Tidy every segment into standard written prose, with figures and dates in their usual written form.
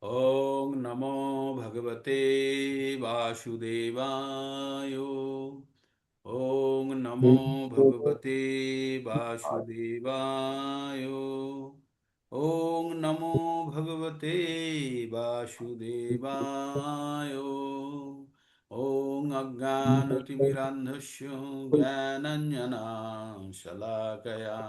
ওং নমো ভগবতে বাসুদেবায়। ওং নমো ভগবতে বাসুদেবায়। ওং নমো ভগবতে বাসুদেবায়। ওং অজ্ঞানতিমিরান্ধস্য জ্ঞানাঞ্জনাশলাকয়া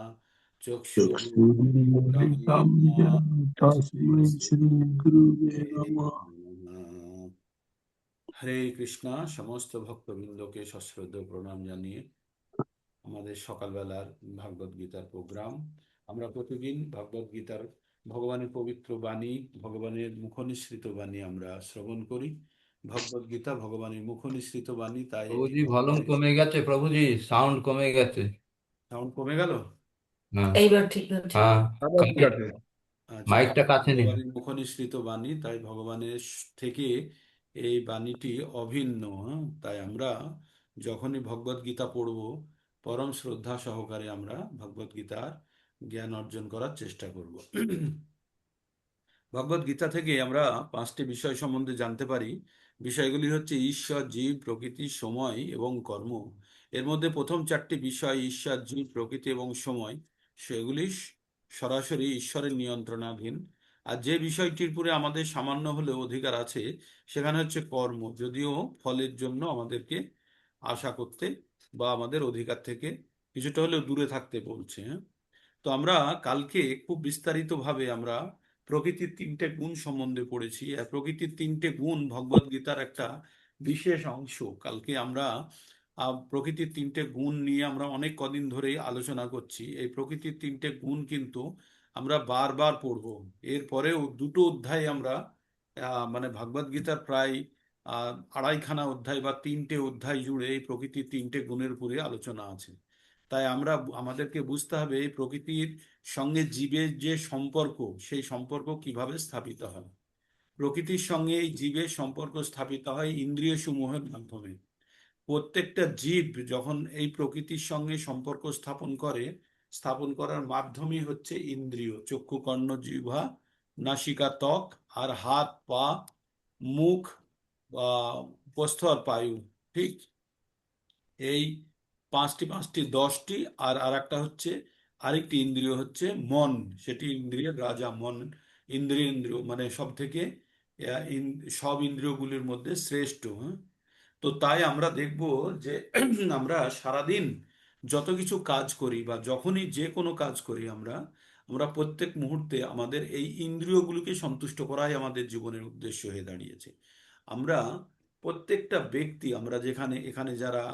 চক্ষুरुन्मिलितं येन তস্मै तस्मै श्री गुरुवे नमः। নমঃ। হরে কৃষ্ণা। সমস্ত ভক্তবৃন্দকে সশ্রদ্ধ প্রণাম জানিয়ে আমাদের সকালবেলার ভাগবত গীতার প্রোগ্রাম। আমরা প্রতিদিন ভগবত গীতার ভগবানের পবিত্র বাণী, ভগবানের মুখনিসৃত বাণী আমরা শ্রবণ করি। ভগবত গীতা ভগবানের মুখনিসৃত বাণী, তাই এটি প্রভুজি ভলিউম ভগবানের। কমে গেছে, প্রভুজি সাউন্ড কমে গেছে। সাউন্ড কমে গেল? হ্যাঁ, এইবার ঠিক আছে। হ্যাঁ, আবার ঠিক কাছে আছে। আচ্ছা, মাইকটা কাছে নিন। ভগবানের মুখনিসৃত বাণী, তাই ভগবানের থেকে এই বাণীটি অভিন্ন। হ্যাঁ? তাই আমরা যখনই ভগবত গীতা পড়ব, পরম শ্রদ্ধা সহকারে আমরা ভগবত গীতার জ্ঞান অর্জন করার চেষ্টা করব। ভগবত গীতা থেকে আমরা 5টি বিষয় সম্বন্ধে জানতে পারি। বিষয়গুলি হচ্ছে ঈশ্বর, জীব, প্রকৃতি, সময় এবং কর্ম। এর মধ্যে প্রথম 4টি বিষয়, ঈশ্বর, জীব, প্রকৃতি এবং সময়, সেগুলি সরাসরি ঈশ্বরের নিয়ন্ত্রণাধীন। আর যে বিষয়টির উপরে আমাদের সামান্য হলেও অধিকার আছে, সেখানে হচ্ছে কর্ম, যদিও ফলের জন্য আমাদেরকে আশা করতে বা আমাদের অধিকার থেকে কিছুটা হলেও দূরে থাকতে বলছে। হ্যাঁ? তো আমরা কালকে খুব বিস্তারিতভাবে আমরা প্রকৃতির 3টে গুণ সম্বন্ধে পড়েছি। আর প্রকৃতির 3টে গুণ ভগবদ গীতার একটা বিশেষ অংশ। কালকে আমরা প্রকৃতির 3টে গুণ নিয়ে আমরা অনেক কদিন ধরেই আলোচনা করছি। এই প্রকৃতির 3টে গুণ কিন্তু আমরা বারবার পড়ব। এরপরেও 2টো অধ্যায় আমরা মানে ভগবদ গীতার প্রায় আড়াইখানা অধ্যায় বা 3টে অধ্যায় জুড়ে এই প্রকৃতির 3টে গুণের উপরে আলোচনা আছে। তাই আমাদেরকে বুঝতে হবে এই প্রকৃতির সঙ্গে জীবের যে সম্পর্ক, সেই সম্পর্ক কিভাবে স্থাপিত হয়। প্রকৃতির সঙ্গে এই জীবের সম্পর্ক স্থাপিত হয় ইন্দ্রিয় সমূহের মাধ্যমে। প্রত্যেকটা জীব যখন এই প্রকৃতির সঙ্গে সম্পর্ক স্থাপন করার মাধ্যমই হচ্ছে ইন্দ্রিয়, চক্ষু, কর্ণ, জিহ্বা, নাসিকা, ত্বক, আর হাত, পা, মুখ, প্রস্থ আর পায়ু। ঠিক এই পাঁচটি পাঁচটি 10টি। আর আরেকটা হচ্ছে, আরেকটি ইন্দ্রিয় হচ্ছে মন। সেটি ইন্দ্রিয়ের রাজা মন। ইন্দ্রিয় মানে সব থেকে সব ইন্দ্রিয়গুলির মধ্যে শ্রেষ্ঠ। হ্যাঁ? তো তাই আমরা দেখব যে আমরা সারাদিন যত কিছু কাজ করি বা যখনই যে কোনো কাজ করি, আমরা আমরা প্রত্যেক মুহূর্তে আমাদের এই ইন্দ্রিয়গুলোকে সন্তুষ্ট করাই আমাদের জীবনের উদ্দেশ্য হয়ে দাঁড়িয়েছে। আমরা প্রত্যেকটা ব্যক্তি, আমরা যেখানে এখানে যারা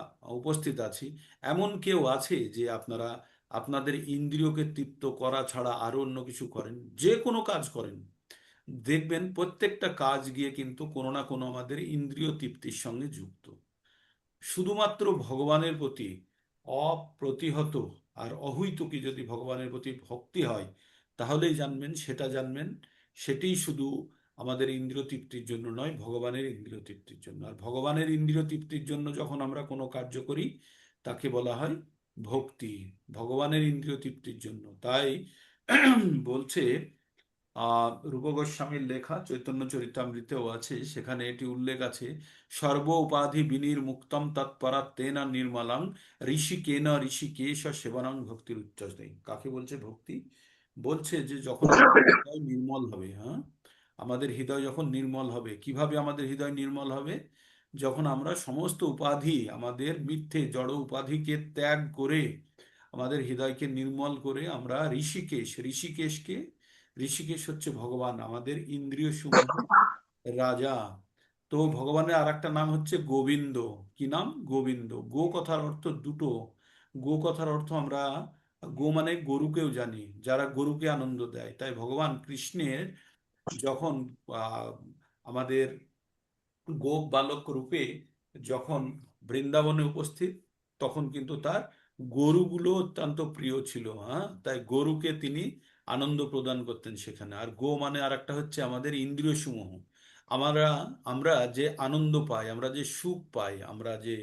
উপস্থিত আছি, এমন কেউ আছে যে আপনারা আপনাদের ইন্দ্রিয়কে তৃপ্ত করা ছাড়া আরো অন্য কিছু করেন? যে কোনো কাজ করেন, দেখবেন প্রত্যেকটা কাজ গিয়ে কিন্তু কোনো না কোনো আমাদের ইন্দ্রিয় তৃপ্তির সঙ্গে যুক্ত। শুধুমাত্র ভগবানের প্রতি অপ্রতিহত আর অহৈতুকী যদি ভগবানের প্রতি ভক্তি হয়, তাহলেই জানবেন সেটিই শুধু আমাদের ইন্দ্রিয় তৃপ্তির জন্য নয়, ভগবানের ইন্দ্রিয় তৃপ্তির জন্য। আর ভগবানের ইন্দ্রিয় তৃপ্তির জন্য যখন আমরা কোনো কার্য করি, তাকে বলা হয় ভক্তি। ভগবানের ইন্দ্রিয় তৃপ্তির জন্য। তাই বলছে, রূপ গোস্বামীর লেখা চৈতন্য চরিতামৃতেও আছে, সেখানে এটি উল্লেখ আছে, সর্ব উপাধি বিনির্মুক্তম তৎপরাত্তেন নির্মলাং ঋষিকেন ঋষিকেশ সেবনং ভক্তির উচ্চতে। কাকে বলছে ভক্তি? বলছে যে যখন আমাদের হৃদয় নির্মল হবে। হ্যাঁ, আমাদের হৃদয় যখন নির্মল হবে, কিভাবে আমাদের হৃদয় নির্মল হবে? যখন আমরা সমস্ত উপাধি, আমাদের মিথ্যে জড় উপাধিকে ত্যাগ করে, আমাদের হৃদয়কে নির্মল করে আমরা ঋষিকেশকে, ঋষিকেশ হচ্ছে ভগবান, আমাদের ইন্দ্রিয় সমূহের রাজা। তো ভগবানের আর একটা নাম হচ্ছে গোবিন্দ। কি নাম? গোবিন্দ। গো কথার অর্থ দুটো। গো কথার অর্থ আমরা, গো মানে গরুকেও জানি, যারা গরুকে আনন্দ দেয়। তাই ভগবান কৃষ্ণের যখন আহ, আমাদের গোপ বালক রূপে যখন বৃন্দাবনে উপস্থিত, তখন কিন্তু তার গরুগুলো অত্যন্ত প্রিয় ছিল। হ্যাঁ, তাই গরুকে তিনি আনন্দ প্রদান করতেন সেখানে। আর গো মানে আর একটা হচ্ছে আমাদের ইন্দ্রিয় সমূহ। আমরা আমরা যে আনন্দ পাই, আমরা যে সুখ পাই, আমরা যে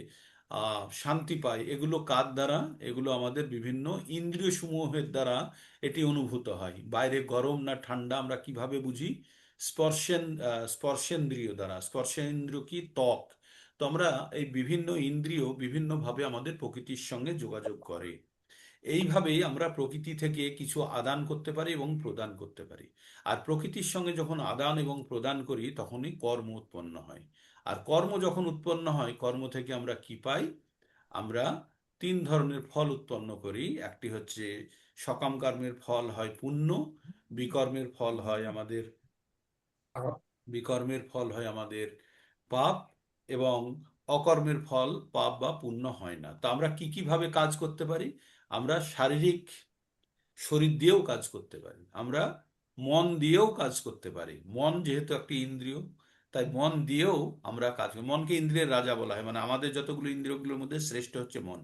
শান্তি পাই, এগুলো কার দ্বারা? এগুলো আমাদের বিভিন্ন ইন্দ্রিয় সমূহের দ্বারা এটি অনুভূত হয়। বাইরে গরম না ঠান্ডা আমরা কিভাবে বুঝি? স্পর্শেন্দ্রিয় দ্বারা। স্পর্শেন্দ্রিয় কি? ত্বক। তো আমরা এই বিভিন্ন ইন্দ্রিয় বিভিন্নভাবে আমাদের প্রকৃতির সঙ্গে যোগাযোগ করে। এইভাবেই আমরা প্রকৃতি থেকে কিছু আদান করতে পারি এবং প্রদান করতে পারি। আর প্রকৃতির সঙ্গে যখন আদান এবং প্রদান করি তখনই কর্ম উৎপন্ন হয়। আর কর্ম যখন উৎপন্ন হয়, কর্ম থেকে আমরা কি পাই? আমরা তিন ধরনের ফল উৎপন্ন করি। একটি হচ্ছে সকাম কর্মের ফল হয় পুণ্য, বিকর্মের ফল হয় আমাদের বিকর্মের ফল হয় আমাদের পাপ, এবং অকর্মের ফল পাপ বা পুণ্য হয় না। তো আমরা কি কি ভাবে কাজ করতে পারি? আমরা শারীরিক শরীর দিয়েও কাজ করতে পারি, আমরা মন দিয়েও কাজ করতে পারি। মন যেহেতু একটি ইন্দ্রিয়, তাই মন দিয়েও আমরা কাজ করি। মনকে ইন্দ্রিয়ের রাজা বলা হয়, মানে আমাদের যতগুলো ইন্দ্রিয়গুলোর মধ্যে শ্রেষ্ঠ হচ্ছে মন,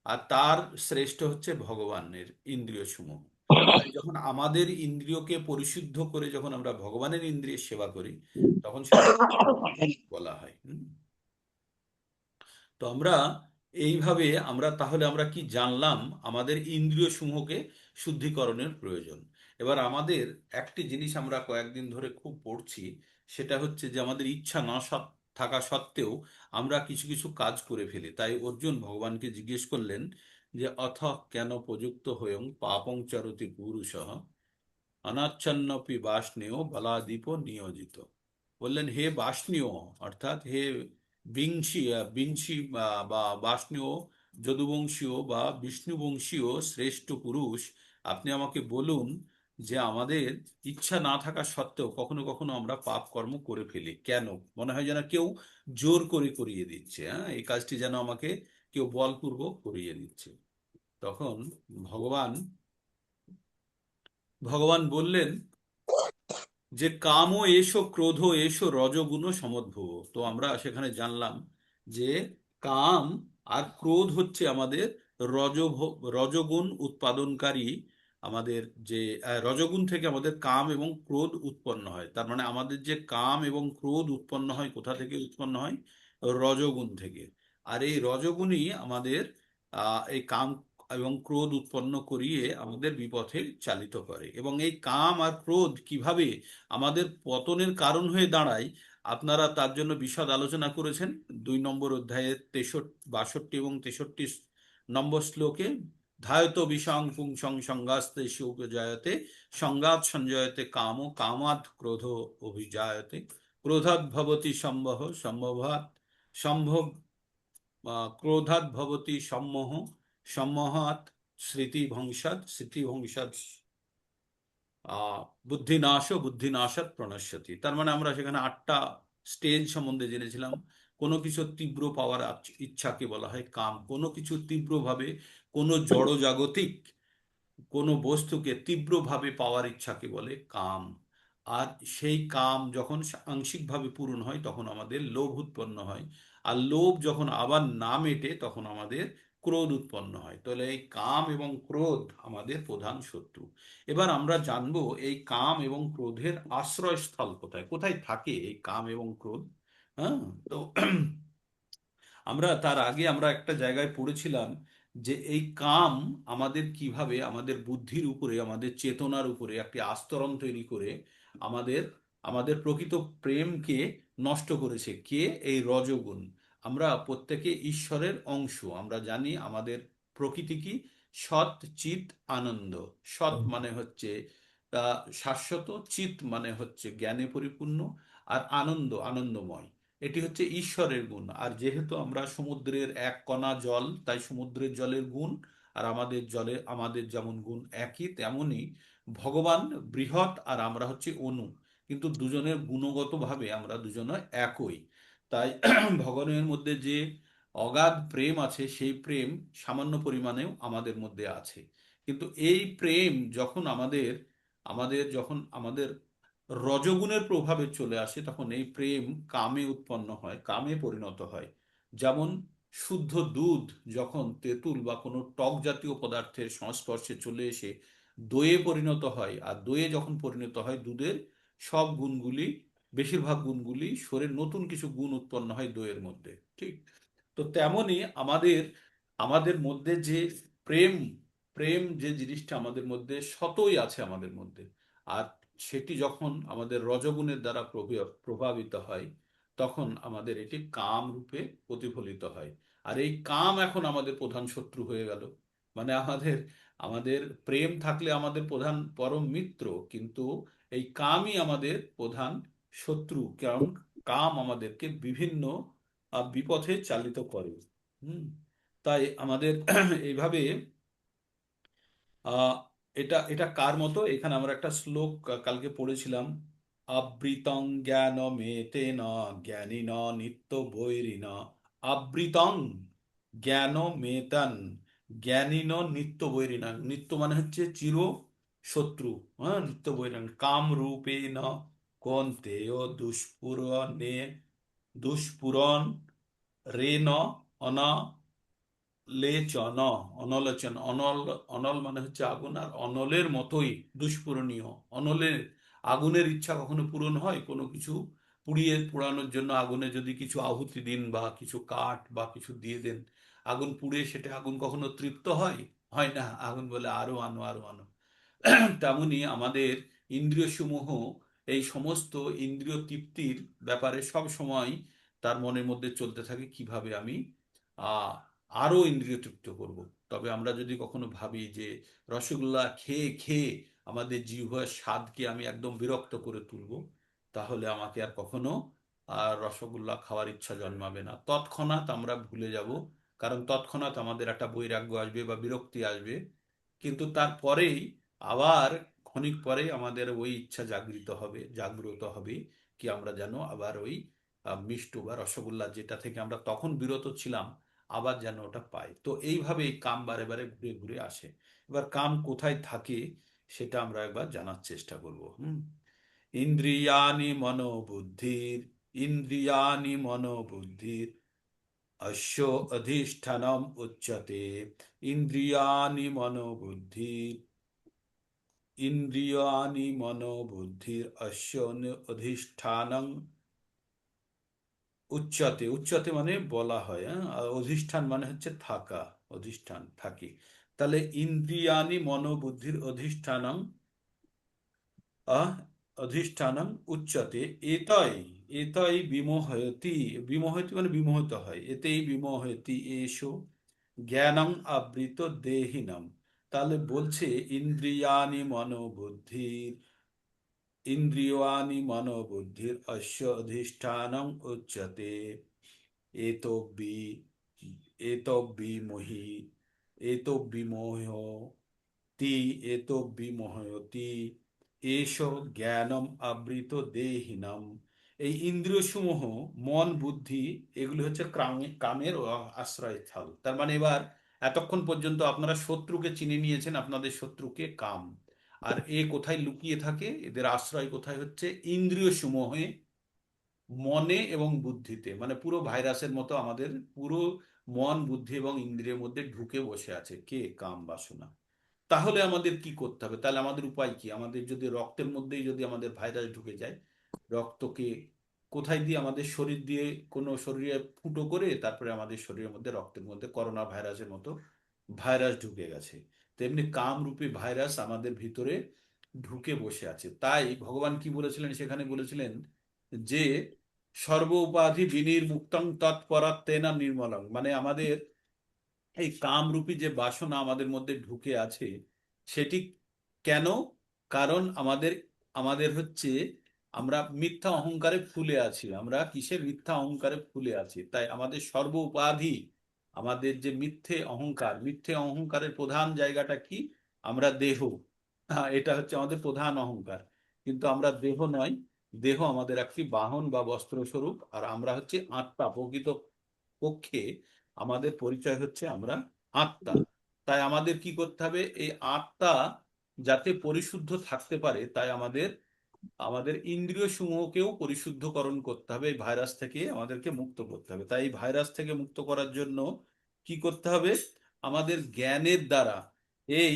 আর তার শ্রেষ্ঠ হচ্ছে ভগবানের ইন্দ্রিয় সমূহ। তাই যখন আমাদের ইন্দ্রিয়কে পরিশুদ্ধ করে যখন আমরা ভগবানের ইন্দ্রিয়ের সেবা করি, তখন সেটা বলা হয়। তো আমরা এইভাবে আমরা তাহলে আমরা কি জানলাম? আমাদের ইন্দ্রিয় সমূহকে শুদ্ধিকরণের প্রয়োজন। এবার আমাদের একটি জিনিস আমরা কয়েকদিন ধরে খুব পড়ছি, সেটা হচ্ছে যে আমাদের ইচ্ছা না থাকা সত্ত্বেও আমরা কিছু কিছু কাজ করে ফেলি। তাই অর্জুন ভগবানকে জিজ্ঞেস করলেন যে অথ কেন প্রযুক্ত হয়ং পাপং চরতি পুরুষঃ অনাচ্ছন্নপি বাষ্ণেয় বলাদীপ নিয়োজিত। বললেন, হে বাষ্ণীয়, অর্থাৎ হে বিংশী বা বাষ্ণীয়, যদুবংশীয় বা বিষ্ণুবংশীয় শ্রেষ্ঠ পুরুষ, আপনি আমাকে বলুন যে আমাদের ইচ্ছা না থাকা সত্ত্বেও কখনো কখনো আমরা পাপ কর্ম করে ফেলি কেন? মনে হয় যেন কেউ জোর করে করিয়ে দিচ্ছে, হ্যাঁ, এই কাজটি যেন আমাকে কেউ বলপূর্বক করিয়ে দিচ্ছে। তখন ভগবান ভগবান বললেন যে কাম এসো ক্রোধ এসো রজগুণ সমদ্ভব। তো আমরা সেখানে জানলাম যে কাম আর ক্রোধ হচ্ছে আমাদের রজগুণ উৎপাদনকারী। আমাদের যে রজগুণ থেকে আমাদের কাম এবং ক্রোধ উৎপন্ন হয়। তার মানে আমাদের যে কাম এবং ক্রোধ উৎপন্ন হয়, কোথা থেকে উৎপন্ন হয়? রজগুণ থেকে। আর এই রজগুণই আমাদের এই কাম এবং ক্রোধ উৎপন্ন করিয়ে আমাদের বিপথে চালিত করে। এবং এই কাম আর ক্রোধ কিভাবে আমাদের পতনের কারণ হয়ে দাঁড়ায়, আপনারা তার জন্য বিশদ আলোচনা করেছেন 2 নম্বর অধ্যায়ের 62 এবং 63 নম্বর শ্লোকে। ধায়ত বিষাং পুংসং সংগাস্তে উপজায়তে সংগাত সঞ্জয়তে কাম কামাৎ ক্রোধ অভিজায়তে ক্রোধাৎ ভবতি সম্ভব সম্ভবাৎ সম্ভব ক্রোধাৎ ভবতি সম্মোহ সম্মোহাৎ স্মৃতিভংসাৎ স্মৃতিভংসাৎ বুদ্ধিনাশ বুদ্ধিনাশাৎ প্রণশ্যতি। তার মানে আমরা সেখানে 8টা স্টেজ সম্বন্ধে জেনেছিলাম। কোনো কিছু তীব্র পাওয়ার ইচ্ছাকে বলা হয় কাম। কোনো কিছু তীব্রভাবে, কোনো জড়জাগতিক কোনো বস্তুকে তীব্রভাবে পাওয়ার ইচ্ছাকে বলে কাম। আর সেই কাম যখন আংশিকভাবে পূরণ হয় তখন আমাদের লোভ উৎপন্ন হয়। আর লোভ যখন আবার না মেটে তখন আমাদের ক্রোধ উৎপন্ন হয়। তাহলে এই কাম এবং ক্রোধ আমাদের প্রধান শত্রু। এবার আমরা জানবো এই কাম এবং ক্রোধের আশ্রয়স্থল কোথায়, কোথায় থাকে এই কাম এবং ক্রোধ। হ্যাঁ, তো আমরা তার আগে আমরা একটা জায়গায় পড়েছিলাম যে এই কাম আমাদের কিভাবে আমাদের বুদ্ধির উপরে, আমাদের চেতনার উপরে একটি আস্তরণ তৈরি করে আমাদের আমাদের প্রকৃত প্রেমকে নষ্ট করেছে। কে? এই রজগুণ। আমরা প্রত্যেকে ঈশ্বরের অংশ। আমরা জানি আমাদের প্রকৃতি কি? সৎ, চিত, আনন্দ। সৎ মানে হচ্ছে শাশ্বত, চিত মানে হচ্ছে জ্ঞানে পরিপূর্ণ, আর আনন্দ আনন্দময়। এটি হচ্ছে ঈশ্বরের গুণ। আর যেহেতু আমরা সমুদ্রের এক কণা জল, তাই সমুদ্রের জলের গুণ আর আমাদের যেমন গুণ একই, তেমনি ভগবান বৃহৎ আর আমরা হচ্ছে অণু, কিন্তু দুজনের গুণগতভাবে আমরা দুজনে একই। তাই ভগবানের মধ্যে যে অগাধ প্রেম আছে, সেই প্রেম সামান্য পরিমাণেও আমাদের মধ্যে আছে। কিন্তু এই প্রেম যখন আমাদের আমাদের যখন আমাদের রজগুণের প্রভাবে চলে আসে, তখন এই প্রেম কামে উৎপন্ন হয়, কামে পরিণত হয়। যেমন শুদ্ধ দুধ যখন তেঁতুল বা কোনো টক জাতীয় পদার্থের সংস্পর্শে চলে এসে দইয়ে পরিণত হয়, আর দইয়ে যখন পরিণত হয় দুধের সব গুণগুলি, বেশিরভাগ গুণগুলি সরে নতুন কিছু গুণ উৎপন্ন হয় দইয়ের মধ্যে, ঠিক? তো তেমনি আমাদের আমাদের মধ্যে যে প্রেম প্রেম যে জিনিসটা আমাদের মধ্যে সতই আছে আমাদের মধ্যে। আর সেটি যখন আমাদের রজগুণের দ্বারা প্রভাবিত হয়, তখন আমাদের এটি কাম রূপে প্রতিফলিত হয়। আর এই কাম এখন আমাদের প্রধান শত্রু হয়ে গেল। মানে আমাদের আমাদের প্রেম থাকলে আমাদের প্রধান পরম মিত্র, কিন্তু এই কামই আমাদের প্রধান শত্রু, কারণ কাম আমাদেরকে বিভিন্ন বিপথে চালিত করে। হুম। তাই আমাদের এইভাবে আহ এটা এটা কার মতো, এখানে আমরা একটা শ্লোক কালকে পড়েছিলাম। আবৃতং জ্ঞান মেতেন জ্ঞানিন নিত্য বৈরিণ। আবৃতং জ্ঞান মেতান জ্ঞানিন নিত্য বৈরিণ। নিত্য মানে হচ্ছে চির শত্রু, হ্যাঁ, নিত্য বৈরিণ। কাম রূপে ন কন্তেয় দুষ্পুরনে দুষ্পুরন রে ন অনা লেচন অনলোচন। অনল, অনল মানে হচ্ছে আগুন, আর অনলের মতোই দুষ্পূরণীয়। অনলের, আগুনের ইচ্ছা কখনো পূরণ হয়? কোনো কিছু পোড়ানোর জন্য আগুনে যদি কিছু আহুতি দিন বা কিছু কাঠ বা কিছু দিয়ে দেন, আগুন পুড়ে সেটা আগুন কখনো তৃপ্ত হয়? হয় না, আগুন বলে আরো আনো আরো আনো। তেমনি আমাদের ইন্দ্রিয় সমূহ এই সমস্ত ইন্দ্রিয় তৃপ্তির ব্যাপারে সব সময় তার মনের মধ্যে চলতে থাকে, কিভাবে আমি আহ আরো ইন্দ্রিয় তৃপ্ত করব। তবে আমরা যদি কখনো ভাবি যে রসগোল্লা খেয়ে খেয়ে আমাদের জিহ্বার স্বাদকে আমি একদম বিরক্ত করে তুলবো, তাহলে আমাকে আর কখনো রসগোল্লা খাওয়ার ইচ্ছা জন্মাবে না। তৎক্ষণাৎ আমরা ভুলে যাব, কারণ তৎক্ষণাৎ আমাদের একটা বৈরাগ্য আসবে বা বিরক্তি আসবে। কিন্তু তারপরেই আবার ক্ষণিক পরে আমাদের ওই ইচ্ছা জাগ্রত হবে, কি আমরা যেন আবার ওই মিষ্টু বা রসগোল্লা যেটা থেকে আমরা তখন বিরত ছিলাম, আবার যেন ওটা পাই। তো এইভাবে এই কাম বারে বারে ঘুরে ঘুরে আসে। এবার কাম কোথায় থাকে সেটা আমরা একবার জানার চেষ্টা করব। ইন্দ্রিয়ানি মনোবুদ্ধির, ইন্দ্রিয়ানি মনোবুদ্ধির অশ্ব অধিষ্ঠানম উচ্যতে। ইন্দ্রিয়ানি মনোবুদ্ধির, ইন্দ্রিয়ানি মনোবুদ্ধির অশ্ব অধিষ্ঠানং উচ্চতে। উচ্চতে মানে বলা হয়, হ্যাঁ, আর অধিষ্ঠান মানে হচ্ছে থাকা, অধিষ্ঠান থাকি। তাহলে ইন্দ্রিয়ানি মনোবুদ্ধির অধিষ্ঠানং আহ অধিষ্ঠানং উচ্চতে। এতই, এতই বিমোহয়তি। বিমোহয়তি মানে বিমোহিত হয়। এতেই বিমোহয়তি এষো জ্ঞানং আবৃত দেহিনম। তাহলে বলছে ইন্দ্রিয়ানি মনোবুদ্ধির, ইন্দ্রিয়ানি মনোবুদ্ধির অস্য অধিষ্ঠানং উচ্যতে। এতব্বি, এতব্বিমোহি, এতব্বিমোহতি, এতব্বিমোহয়তি এষ জ্ঞানম আবৃত দেহিনম। এই ইন্দ্রিয় সমূহ, মন বুদ্ধি, এগুলি হচ্ছে কামের আশ্রয়স্থল। তার মানে এবার এতক্ষণ পর্যন্ত আপনারা শত্রুকে চিনে নিয়েছেন, আপনাদের শত্রুকে কাম। আর এ কোথায় লুকিয়ে থাকে, এদের আশ্রয় কোথায় হচ্ছে ইন্দ্রিয় সমূহে, মনে এবং বুদ্ধিতে। মানে পুরো ভাইরাসের মতো আমাদের পুরো মন বুদ্ধি এবং ইন্দ্রিয়ের মধ্যে ঢুকে বসে আছে কে? কাম বাসনা। তাহলে আমাদের কি করতে হবে? তাহলে আমাদের উপায় কি? আমাদের যদি রক্তের মধ্যেই যদি আমাদের ভাইরাস ঢুকে যায়, রক্তকে কোথায় দিয়ে, আমাদের শরীর দিয়ে কোনো শরীরে ফুটো করে তারপরে আমাদের শরীরের মধ্যে, রক্তের মধ্যে করোনা ভাইরাসের মতো ভাইরাস ঢুকে গেছে, তেমনি কামরূপী ভাইরাস আমাদের ভিতরে ঢুকে বসে আছে। তাই ভগবান কি বলেছিলেন সেখানে? বলেছিলেন যে সর্ব উপাধি বিনির্মুক্তং তৎপরাত্মেন নির্মলং। মানে আমাদের এই কামরূপী যে বাসনা আমাদের মধ্যে ঢুকে আছে, সেটি কেন? কারণ আমাদের আমাদের হচ্ছে, আমরা মিথ্যা অহংকারে ফুলে আছি। আমরা কিসের মিথ্যা অহংকারে ফুলে আছি? তাই আমাদের সর্ব উপাধি, আমাদের যে মিথ্যে অহংকার, মিথ্যে অহংকারের প্রধান জায়গাটা কি? আমরা দেহ। হ্যাঁ, এটা হচ্ছে আমাদের প্রধান অহংকার। কিন্তু আমরা দেহ নয়, দেহ আমাদের একটি বাহন বা বস্ত্র স্বরূপ, আর আমরা হচ্ছে আত্মা। প্রকৃত পক্ষে আমাদের পরিচয় হচ্ছে আমরা আত্মা। তাই আমাদের কি করতে হবে? এই আত্মা যাতে পরিশুদ্ধ থাকতে পারে, তাই আমাদের আমাদের ইন্দ্রিয় সমূহকেও পরিশুদ্ধকরণ করতে হবে, এই ভাইরাস থেকে আমাদেরকে মুক্ত করতে হবে। তাই এই ভাইরাস থেকে মুক্ত করার জন্য কি করতে হবে? আমাদের জ্ঞানের দ্বারা এই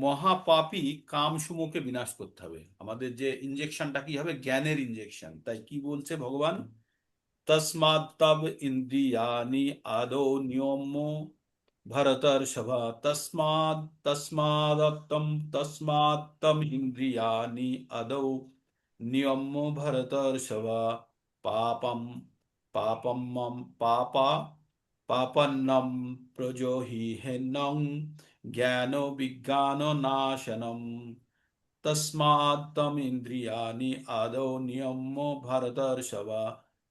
মহাপাপী কাম সমূহকে বিনাশ করতে হবে। আমাদের যে ইনজেকশনটা কি হবে? জ্ঞানের ইনজেকশন। তাই কি বলছে ভগবান? তস্মাৎ তব ইন্দ্রিয়ানি আদৌ নিয়ম भरतर्षभ तस्मात्तम इंद्रियाणि अदौ नियम्य भरतर्षभ पापम पापम पापा पापन्नम प्रजोहि हेनं ज्ञानो विज्ञानो नाशनम तस्मात्तम इंद्रियाणि आदौ नियम्य भरतर्षभ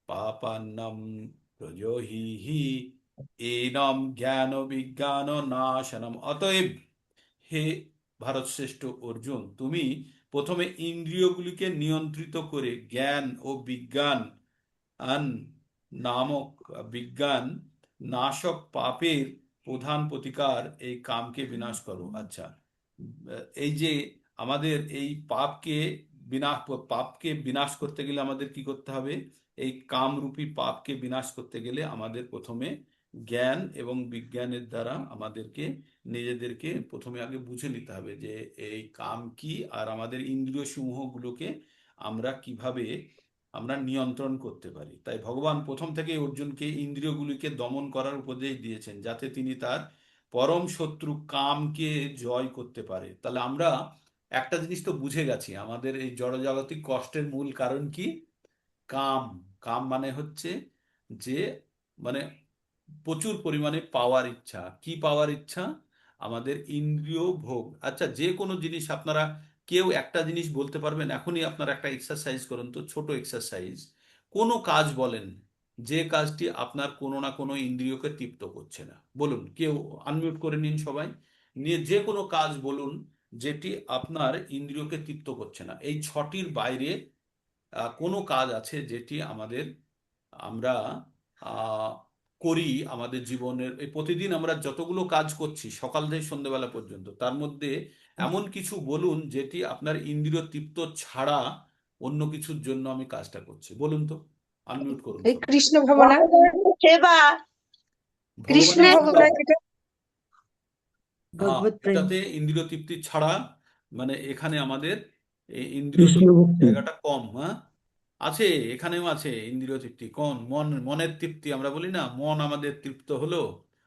पापान्नम प्रजोहि हि एनम জ্ঞান বিজ্ঞান নাশনম। অতএব হে ভারতশ্রেষ্ঠ অর্জুন, তুমি প্রথমে ইন্দ্রিয়গুলিকে নিয়ন্ত্রিত করে জ্ঞান ও বিজ্ঞান আন নামক বিজ্ঞান নাশক পাপের প্রধান প্রতিকার এই কামকে বিনাশ করো। আচ্ছা, এই যে আমাদের এই পাপকে বিনাশ করতে গেলে আমাদের কি করতে হবে? এই কামরূপী পাপকে বিনাশ করতে গেলে আমাদের প্রথমে জ্ঞান এবং বিজ্ঞানের দ্বারা আমাদেরকে নিজেদেরকে প্রথমে আগে বুঝে নিতে হবে যে এই কাম কি, আর আমাদের ইন্দ্রিয় সমূহগুলোকে আমরা কিভাবে আমরা নিয়ন্ত্রণ করতে পারি। তাই ভগবান প্রথম থেকে অর্জুনকে ইন্দ্রিয়গুলিকে দমন করার উপদেশ দিয়েছেন, যাতে তিনি তার পরম শত্রু কামকে জয় করতে পারে। তাহলে আমরা একটা জিনিস তো বুঝে গেছি, আমাদের এই জড়জাগতিক কষ্টের মূল কারণ কি? কাম। কাম মানে হচ্ছে যে মানে প্রচুর পরিমাণে পাওয়ার ইচ্ছা। কি পাওয়ার ইচ্ছা? আমাদের ইন্দ্রিয় ভোগ। আচ্ছা, যে কোনো জিনিস আপনারা কেউ একটা জিনিস বলতে পারবেন? এখনই আপনারা একটা এক্সারসাইজ করুন তো, ছোট এক্সারসাইজ। কোনো কাজ বলেন যে কাজটি আপনার কোনো না কোনো ইন্দ্রিয়কে তৃপ্ত করছে না। বলুন, কেউ আনমিউট করে নিন সবাই, নিয়ে যে কোনো কাজ বলুন যেটি আপনার ইন্দ্রিয়কে তৃপ্ত করছে না। এই ছটির বাইরে কোনো কাজ আছে যেটি আমরা আহ, করি আমাদের জীবনের এই প্রতিদিন আমরা যতগুলো কাজ করছি সকাল থেকে সন্ধ্যেবেলা পর্যন্ত, তার মধ্যে এমন কিছু বলুন যেটি আপনার ইন্দ্রিয় তৃপ্ত ছাড়া অন্য কিছুর জন্য আমি কাজটা করছি। বলুন তো, আনমিউট করুন এই সবাই। কৃষ্ণ ভাবনা, ভগবানের সেবা, কৃষ্ণ ভগবানের কৃষ্ণের সেবা। ভাবনা যেটা হ্যাঁ, ভগবত প্রেম, এটাতে ইন্দ্রিয় তৃপ্তি ছাড়া মানে এখানে আমাদের এই ইন্দ্রিয় কৃষ্ণ তৃপ্তির ভক্তি, জায়গাটা কম। হ্যাঁ, আছে, এখানেও আছে ইন্দ্রিয় তৃপ্তি। মনের তৃপ্তি আমরা বলি না, মন আমাদের তৃপ্ত হলো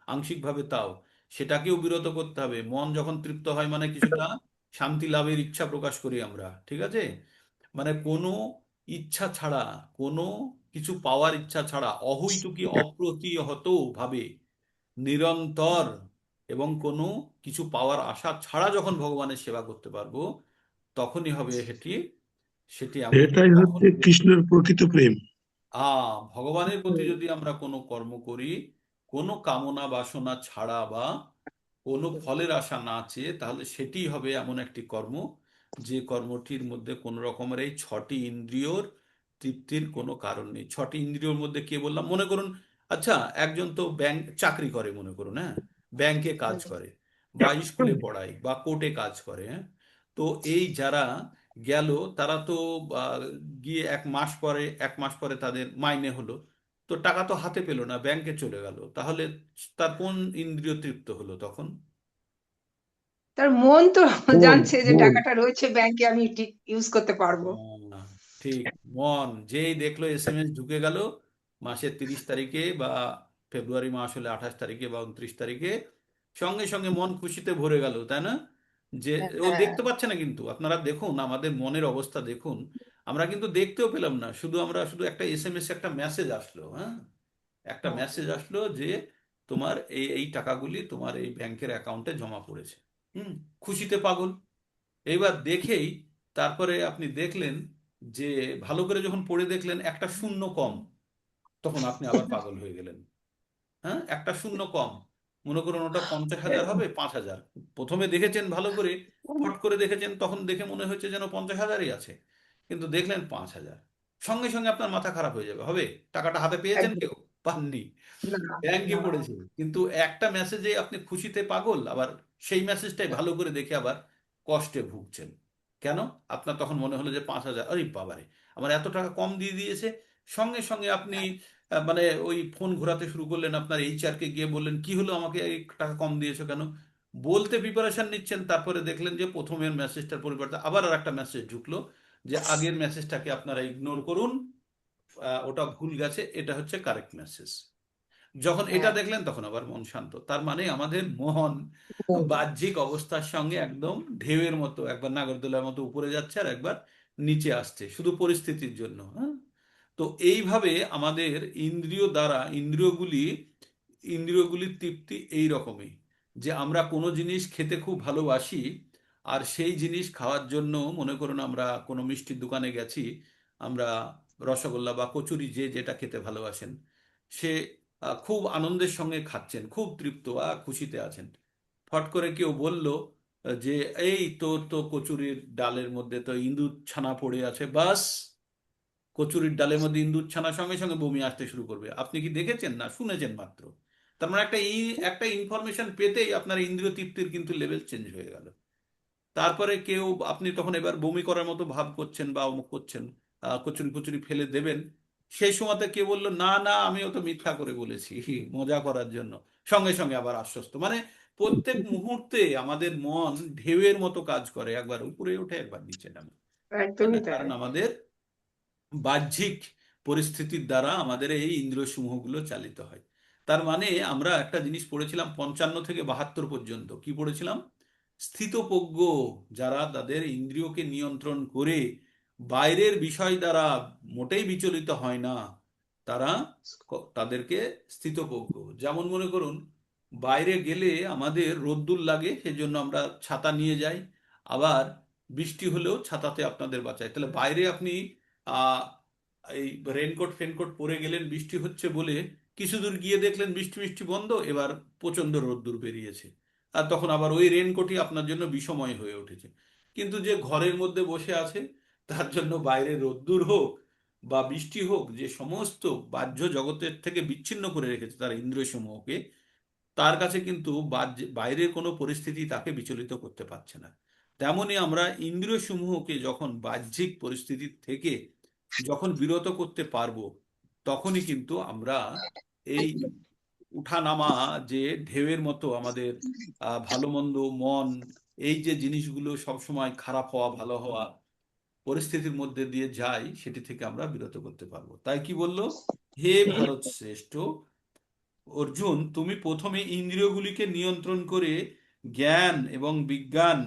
আংশিকভাবে, তাও সেটাকেও বিরত করতে হবে। মন যখন তৃপ্ত হয় মানে কিছুটা শান্তি লাভের ইচ্ছা প্রকাশ করি আমরা, ঠিক আছে? মানে কোনো ইচ্ছা ছাড়া, কোনো কিছু পাওয়ার ইচ্ছা ছাড়া অহৈতুকী অপ্রতিহত ভাবে নিরন্তর এবং কোনো কিছু পাওয়ার আশা ছাড়া যখন ভগবানের সেবা করতে পারবো, তখনই হবে সেটি এমন, এটাই তখন হচ্ছে কৃষ্ণের প্রকৃত প্রেম। ভগবানের প্রতি যদি আমরা কোনো কর্ম করি কোনো কামনা বাসনা ছাড়া বা কোনো ফলের আশা না চেয়ে, তাহলে সেটি হবে এমন একটি কর্ম যে কর্মটির মধ্যে কোনো রকমের এই ছটি ইন্দ্রিয়র তৃপ্তির কোনো কারণ নেই। ছটি ইন্দ্রিয়র মধ্যে কে বললাম? মনে করুন, আচ্ছা, একজন তো ব্যাংক চাকরি করে, মনে করুন, হ্যাঁ, ব্যাংকে কাজ করে বা স্কুলে পড়ায় বা কোর্টে কাজ করে, হ্যাঁ। তো এই যারা গেল, তারা তো আহ, গিয়ে 1 মাস পরে তাদের মাইনে হলো, তো টাকা তো হাতে পেলো না, ব্যাংকে চলে গেল। তাহলে তার কোন ইন্দ্রিয় তৃপ্ত হলো তখন? তার মন তো মন জানছে যে মন টাকাটা রয়েছে ব্যাংকে, আমি ঠিক ইউজ করতে পারবো। আহ, ঠিক। মন যেই দেখলো এসএমএস ঢুকে গেল মাসের 30 তারিখে, বা ফেব্রুয়ারি মাস হলে 28 তারিখে বা 29 তারিখে, সঙ্গে সঙ্গে মন খুশিতে ভরে গেল, তাই না? যে ও হ্যাঁ, দেখতে পাচ্ছে না, কিন্তু আপনারা দেখুন আমাদের মনের অবস্থা দেখুন, আমরা কিন্তু দেখতেও পেলাম না, শুধু একটা এসএমএস, একটা মেসেজ আসলো, হ্যাঁ, একটা মেসেজ আসলো যে তোমার এই এই টাকাগুলি তোমার এই ব্যাংকের অ্যাকাউন্টে জমা পড়েছে। হুম, খুশিতে পাগল। এইবার দেখেই তারপরে আপনি দেখলেন যে ভালো করে যখন পড়ে দেখলেন একটা শূন্য কম, তখন আপনি আবার পাগল হয়ে গেলেন। হ্যাঁ, একটা শূন্য কম, মনে করুন ওটা 50,000 হবে 5,000। প্রথমে দেখেছেন ভালো করে, ফট করে দেখেছেন, তখন দেখে মনে হচ্ছে যেন 50,000ই আছে, কিন্তু দেখলেন 5,000। সঙ্গে সঙ্গে আপনার মাথা খারাপ হয়ে যাবে। হবে? টাকাটা হাতে পেয়েছেন? একদম। কেউ পাননি, না, ব্যাংকে না, পড়েছে, কিন্তু একটা মেসেজে আপনি খুশিতে পাগল, আবার সেই মেসেজটাই ভালো করে দেখে আবার কষ্টে ভুগছেন। কেন? আপনার তখন মনে হলো যে 5,000, আরে বাবারে, আমার এত টাকা কম দিয়ে দিয়েছে। সঙ্গে সঙ্গে আপনি মানে ওই ফোন ঘোরাতে শুরু করলেন, আপনার এইচআর কে গিয়ে বললেন কি হলো, আমাকে এই টাকা কম দিয়েছো কেন? বলতে প্রিপারেশন নিচ্ছেন, তারপরে দেখলেন যে প্রথমের মেসেজটার পরিবর্তে আবার আর একটা মেসেজ ঢুকলো যে আগের মেসেজটাকে আপনারা ইগনোর করুন, ওটা ভুল গেছে, এটা হচ্ছে কারেক্ট মেসেজ। যখন এটা হ্যাঁ দেখলেন তখন আবার মন শান্ত। তার মানে আমাদের মন বাহ্যিক অবস্থার সঙ্গে একদম ঢেউয়ের মতো, একবার নাগরদোলার মতো উপরে যাচ্ছে আর একবার নিচে আসছে, শুধু পরিস্থিতির জন্য। হ্যাঁ, তো এইভাবে আমাদের ইন্দ্রিয় দ্বারা ইন্দ্রিয়গুলির তৃপ্তি এই রকমই, যে আমরা কোনো জিনিস খেতে খুব ভালোবাসি, আর সেই জিনিস খাওয়ার জন্য মনে করুন আমরা কোনো মিষ্টির দোকানে গেছি, আমরা রসগোল্লা বা কচুরি, যে যেটা খেতে ভালোবাসেন, সে খুব আনন্দের সঙ্গে খাচ্ছেন, খুব তৃপ্ত আর খুশিতে আছেন। ফট করে কেউ বলল যে এই তোর তো কচুরির ডালের মধ্যে তো ইঁদুর ছানা পড়ে আছে, বাস কচুরির ডালের মধ্যে ইঁদুর ছানা, সঙ্গে সঙ্গে বমি আসতে শুরু করবে। আপনি কি দেখেছেন? না, শুনেছেন মাত্র। তার মানে একটা ইনফরমেশন পেতেই আপনার ইন্দ্রিয় তৃপ্তির কিন্তু লেভেল চেঞ্জ হয়ে গেল। তারপরে কেউ, আপনি তখন এবার বমি করার মতো ভাব করছেন বা অমুক করছেন, কচুরি কচুরি ফেলে দেবেন, সেই সময়তে কে বললো না না আমিও তো মিথ্যা করে বলেছি, মজা করার জন্য, সঙ্গে সঙ্গে আবার আশ্বস্ত। মানে প্রত্যেক মুহূর্তে আমাদের মন ঢেউয়ের মতো কাজ করে, একবার উপরে ওঠে একবার নিচে নামে, তাই না? একদমই তাই। কারণ আমাদের বাহ্যিক পরিস্থিতির দ্বারা আমাদের এই ইন্দ্রিয় সমূহগুলো চালিত হয়। তার মানে আমরা একটা জিনিস পড়েছিলাম 55 থেকে 72 পর্যন্ত, কি পড়েছিলাম? স্থিতপ্রজ্ঞ যারা তাদের ইন্দ্রিয়কে নিয়ন্ত্রণ করে বাইরের বিষয় দ্বারা মোটেই বিচলিত হয় না, তারা তাদেরকে স্থিতপ্রজ্ঞ। যেমন মনে করুন, বাইরে গেলে আমাদের রোদ্দুর লাগে, সেজন্য আমরা ছাতা নিয়ে যাই, আবার বৃষ্টি হলেও ছাতাতে আপনাদের বাঁচায়। তাহলে বাইরে আপনি আহ এই রেনকোট ফেনকোট পরে গেলেন, বৃষ্টি হচ্ছে বলে কিছু দূর গিয়ে দেখলেন বৃষ্টি বৃষ্টি বন্ধ, এবার প্রচন্ড রোদ্দুর বেরিয়েছে, আর তখন আবার ওই রেনকোটই আপনার জন্য বিষময় হয়ে উঠেছে। কিন্তু যে ঘরের মধ্যে বসে আছে, তার জন্য বাইরে রোদ্দুর হোক বা বৃষ্টি হোক, যে সমস্ত বাহ্য জগতের থেকে বিচ্ছিন্ন করে রেখেছে তার ইন্দ্রিয় সমূহকে, তার কাছে কিন্তু বাইরের কোনো পরিস্থিতি তাকে বিচলিত করতে পারছে না। তেমনি আমরা ইন্দ্রিয় সমূহকে যখন বাহ্যিক পরিস্থিতি থেকে যখন বিরত করতে পারবো, তখনই কিন্তু আমরা এই উঠানামা, যে ঢেউয়ের মতো আমাদের ভালো মন্দ মন, এই যে জিনিসগুলো সব সময় খারাপ হওয়া ভালো হওয়া পরিস্থিতির মধ্যে দিয়ে যায়, সেটি থেকে আমরা বিরত করতে পারবো। তাই কি বললো? হে ভারত শ্রেষ্ঠ অর্জুন, তুমি প্রথমে ইন্দ্রিয়গুলিকে নিয়ন্ত্রণ করে জ্ঞান এবং বিজ্ঞান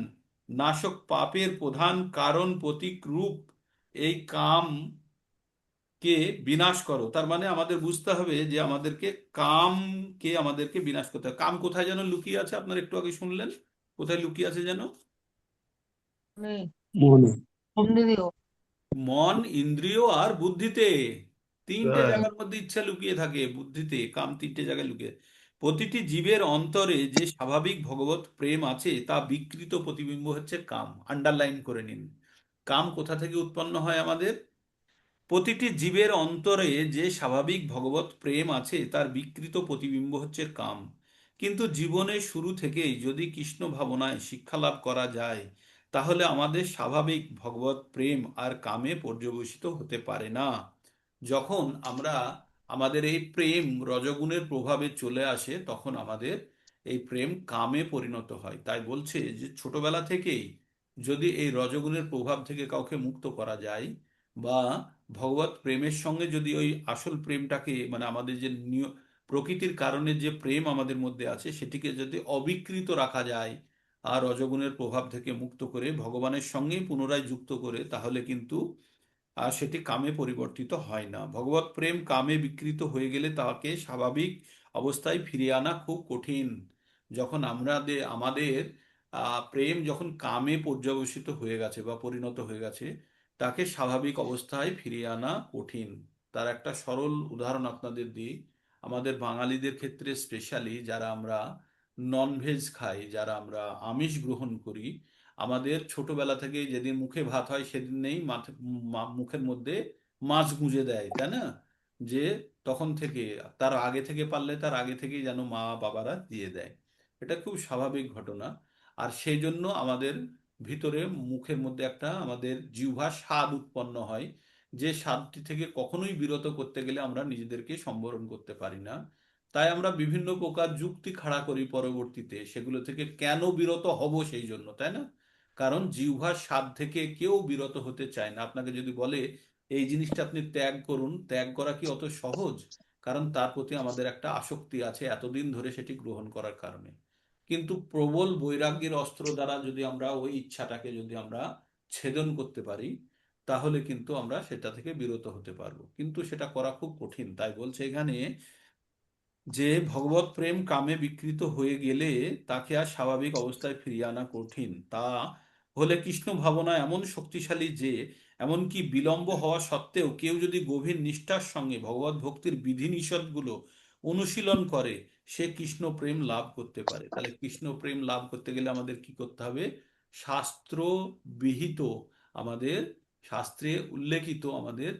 নাশক পাপের প্রধান কারণ প্রতীক রূপ এই কামকে বিনাশ করো। তার মানে আমাদের বুঝতে হবে যে আমাদেরকে বিনাশ করতে হবে। কাম কোথায় যেন লুকিয়ে আছে, আপনার একটু আগে শুনলেন, কোথায় লুকিয়ে আছে যেন? নেই মনে। ইন্দ্রিয়। মন, ইন্দ্রিয় আর বুদ্ধিতে। তিনটে হ্যাঁ, জায়গার মধ্যে ইচ্ছা লুকিয়ে থাকে, বুদ্ধিতে কাম, তিনটে জায়গায় লুকিয়ে। প্রতিটি জীবের অন্তরে যে স্বাভাবিক ভগবত প্রেম আছে তা বিকৃত প্রতিবিম্ব হচ্ছে কাম। আন্ডারলাইন করে নিন, কাম কোথা থেকে উৎপন্ন হয় আমাদের? প্রতিটি জীবের অন্তরে যে স্বাভাবিক ভগবত প্রেম আছে তার বিকৃত প্রতিবিম্ব হচ্ছে কাম। কিন্তু জীবনের শুরু থেকেই যদি কৃষ্ণ ভাবনায় শিক্ষা লাভ করা যায়, তাহলে আমাদের স্বাভাবিক ভগবত প্রেম আর কামে পর্যবসিত হতে পারে না। যখন আমাদের এই প্রেম রজগুণের প্রভাবে চলে আসে, তখন আমাদের এই প্রেম কামে পরিণত হয়। তাই বলছে যে ছোটবেলা থেকেই যদি এই রজগুণের প্রভাব থেকে কাউকে মুক্ত করা যায়, বা ভগবত প্রেমের সঙ্গে যদি ওই আসল প্রেমটাকে, মানে আমাদের যে প্রকৃতির কারণে যে প্রেম আমাদের মধ্যে আছে, সেটিকে যদি অবিকৃত রাখা যায় আর রজগুণের প্রভাব থেকে মুক্ত করে ভগবানের সঙ্গেই পুনরায় যুক্ত করে, তাহলে কিন্তু আর সেটি কামে পরিবর্তিত হয় না। ভগবত প্রেম কামে বিকৃত হয়ে গেলে তাকে স্বাভাবিক অবস্থায় ফিরিয়ে আনা খুব কঠিন। যখন আমাদের প্রেম যখন কামে পর্যবসিত হয়ে গেছে বা পরিণত হয়ে গেছে, তাকে স্বাভাবিক অবস্থায় ফিরিয়ে আনা কঠিন। তার একটা সরল উদাহরণ আপনাদের দিই। আমাদের বাঙালিদের ক্ষেত্রে স্পেশালি, যারা আমরা ননভেজ খাই, যারা আমরা আমিষ গ্রহণ করি, আমাদের ছোটবেলা থেকে যেদিন মুখে ভাত হয় সেদিনেই মুখের মধ্যে মাছ গুঁজে দেয়, তাই না? যে তখন থেকে, তার আগে থেকে পারলে তার আগে থেকেই যেন মা বাবারা দিয়ে দেয়। এটা খুব স্বাভাবিক ঘটনা। আর সেই জন্য আমাদের ভিতরে মুখের মধ্যে একটা আমাদের জিহ্বার স্বাদ উৎপন্ন হয়, যে স্বাদটি থেকে কখনোই বিরত করতে গেলে আমরা নিজেদেরকে সম্বরণ করতে পারি না। তাই আমরা বিভিন্ন প্রকার যুক্তি খাড়া করি পরবর্তীতে, সেগুলো থেকে কেন বিরত হব সেই জন্য, তাই না? কারণ জিহ্বার স্বাদ থেকে কেউ বিরত হতে চায় না। আপনাকে যদি বলে এই জিনিসটা আপনি ত্যাগ করুন, ত্যাগ করা কি অত সহজ? কারণ তার প্রতি আমাদের একটা আসক্তি আছে এতদিন ধরে সেটি গ্রহণ করার কারণে। কিন্তু প্রবল বৈরাগ্যের অস্ত্র দ্বারা যদি আমরা ওই ইচ্ছাটাকে যদি আমরা ছেদন করতে পারি, তাহলে কিন্তু আমরা সেটা থেকে বিরত হতে পারবো। কিন্তু সেটা করা খুব কঠিন। তাই বলছে এখানে যে ভগবত প্রেম কামে বিকৃত হয়ে গেলে তাকে আর স্বাভাবিক অবস্থায় ফিরিয়ে আনা কঠিন। তা হলে কৃষ্ণ ভাবনা এমন শক্তিশালী যে এমনকি বিলম্ব হওয়া সত্ত্বেও কেউ যদি গভীর নিষ্ঠার সঙ্গে ভগবত ভক্তির বিধিনিষেধগুলো অনুশীলন করে, সে কৃষ্ণ প্রেম লাভ করতে পারে। তাহলে কৃষ্ণ প্রেম লাভ করতে গেলে আমাদের কি করতে হবে? শাস্ত্র বিহিত, আমাদের শাস্ত্রে উল্লেখিত আমাদের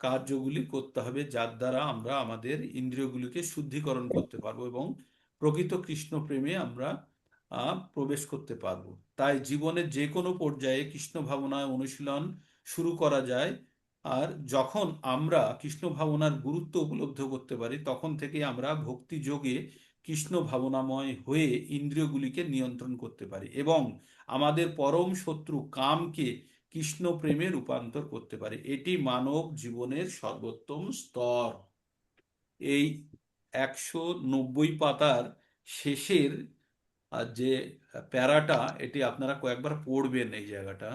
কার্যগুলি করতে হবে, যার দ্বারা আমরা আমাদের ইন্দ্রিয়গুলিকে শুদ্ধিকরণ করতে পারবো এবং প্রকৃত কৃষ্ণ প্রেমে আমরা প্রবেশ করতে পারবো। তাই জীবনের যে কোনো পর্যায়ে কৃষ্ণ ভাবনায় অনুশীলন শুরু করা যায়। আর যখন আমরা কৃষ্ণ ভাবনার গুরুত্ব উপলব্ধি করতে পারি, তখন থেকে আমরা ভক্তি যোগে কৃষ্ণ ভাবনাময় হয়ে ইন্দ্রিয়গুলিকে নিয়ন্ত্রণ করতে পারি এবং আমাদের পরম শত্রু কামকে কৃষ্ণ প্রেমে রূপান্তর করতে পারে। এটি মানব জীবনের সর্বোত্তম স্তর। এই 190 পাতার শেষের যে প্যারাটা, এটি আপনারা কয়েকবার পড়বেন এই জায়গাটা।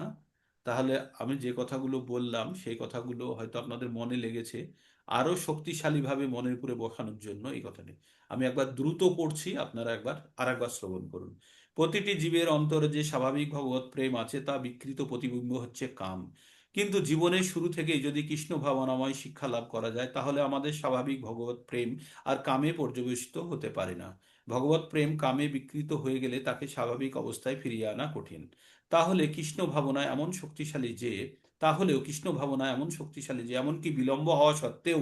তাহলে আমি যে কথাগুলো বললাম সেই কথাগুলো হয়তো আপনাদের মনে লেগেছে। আরো শক্তিশালীভাবে মনের উপরে বসানোর জন্য এই কথাটি আমি একবার দ্রুত পড়ছি, আপনারা আরেকবার শ্রবণ করুন। প্রতিটি জীবের অন্তরে যে স্বাভাবিক ভগবত প্রেম আছে তা বিকৃত প্রতিবিম্ব হচ্ছে কাম। কিন্তু জীবনের শুরু থেকেই যদি কৃষ্ণ ভাবনাময় শিক্ষা লাভ করা যায়, তাহলে আমাদের স্বাভাবিক ভগবত প্রেম আর কামে পর্যবেসিত হতে পারে না। ভগবত প্রেম কামে বিকৃত হয়ে গেলে তাকে স্বাভাবিক অবস্থায় ফিরিয়ে আনা কঠিন। তাহলে কৃষ্ণ ভাবনা এমন শক্তিশালী যে তাহলেও কৃষ্ণ ভাবনা এমন শক্তিশালী যে এমনকি বিলম্ব হওয়া সত্ত্বেও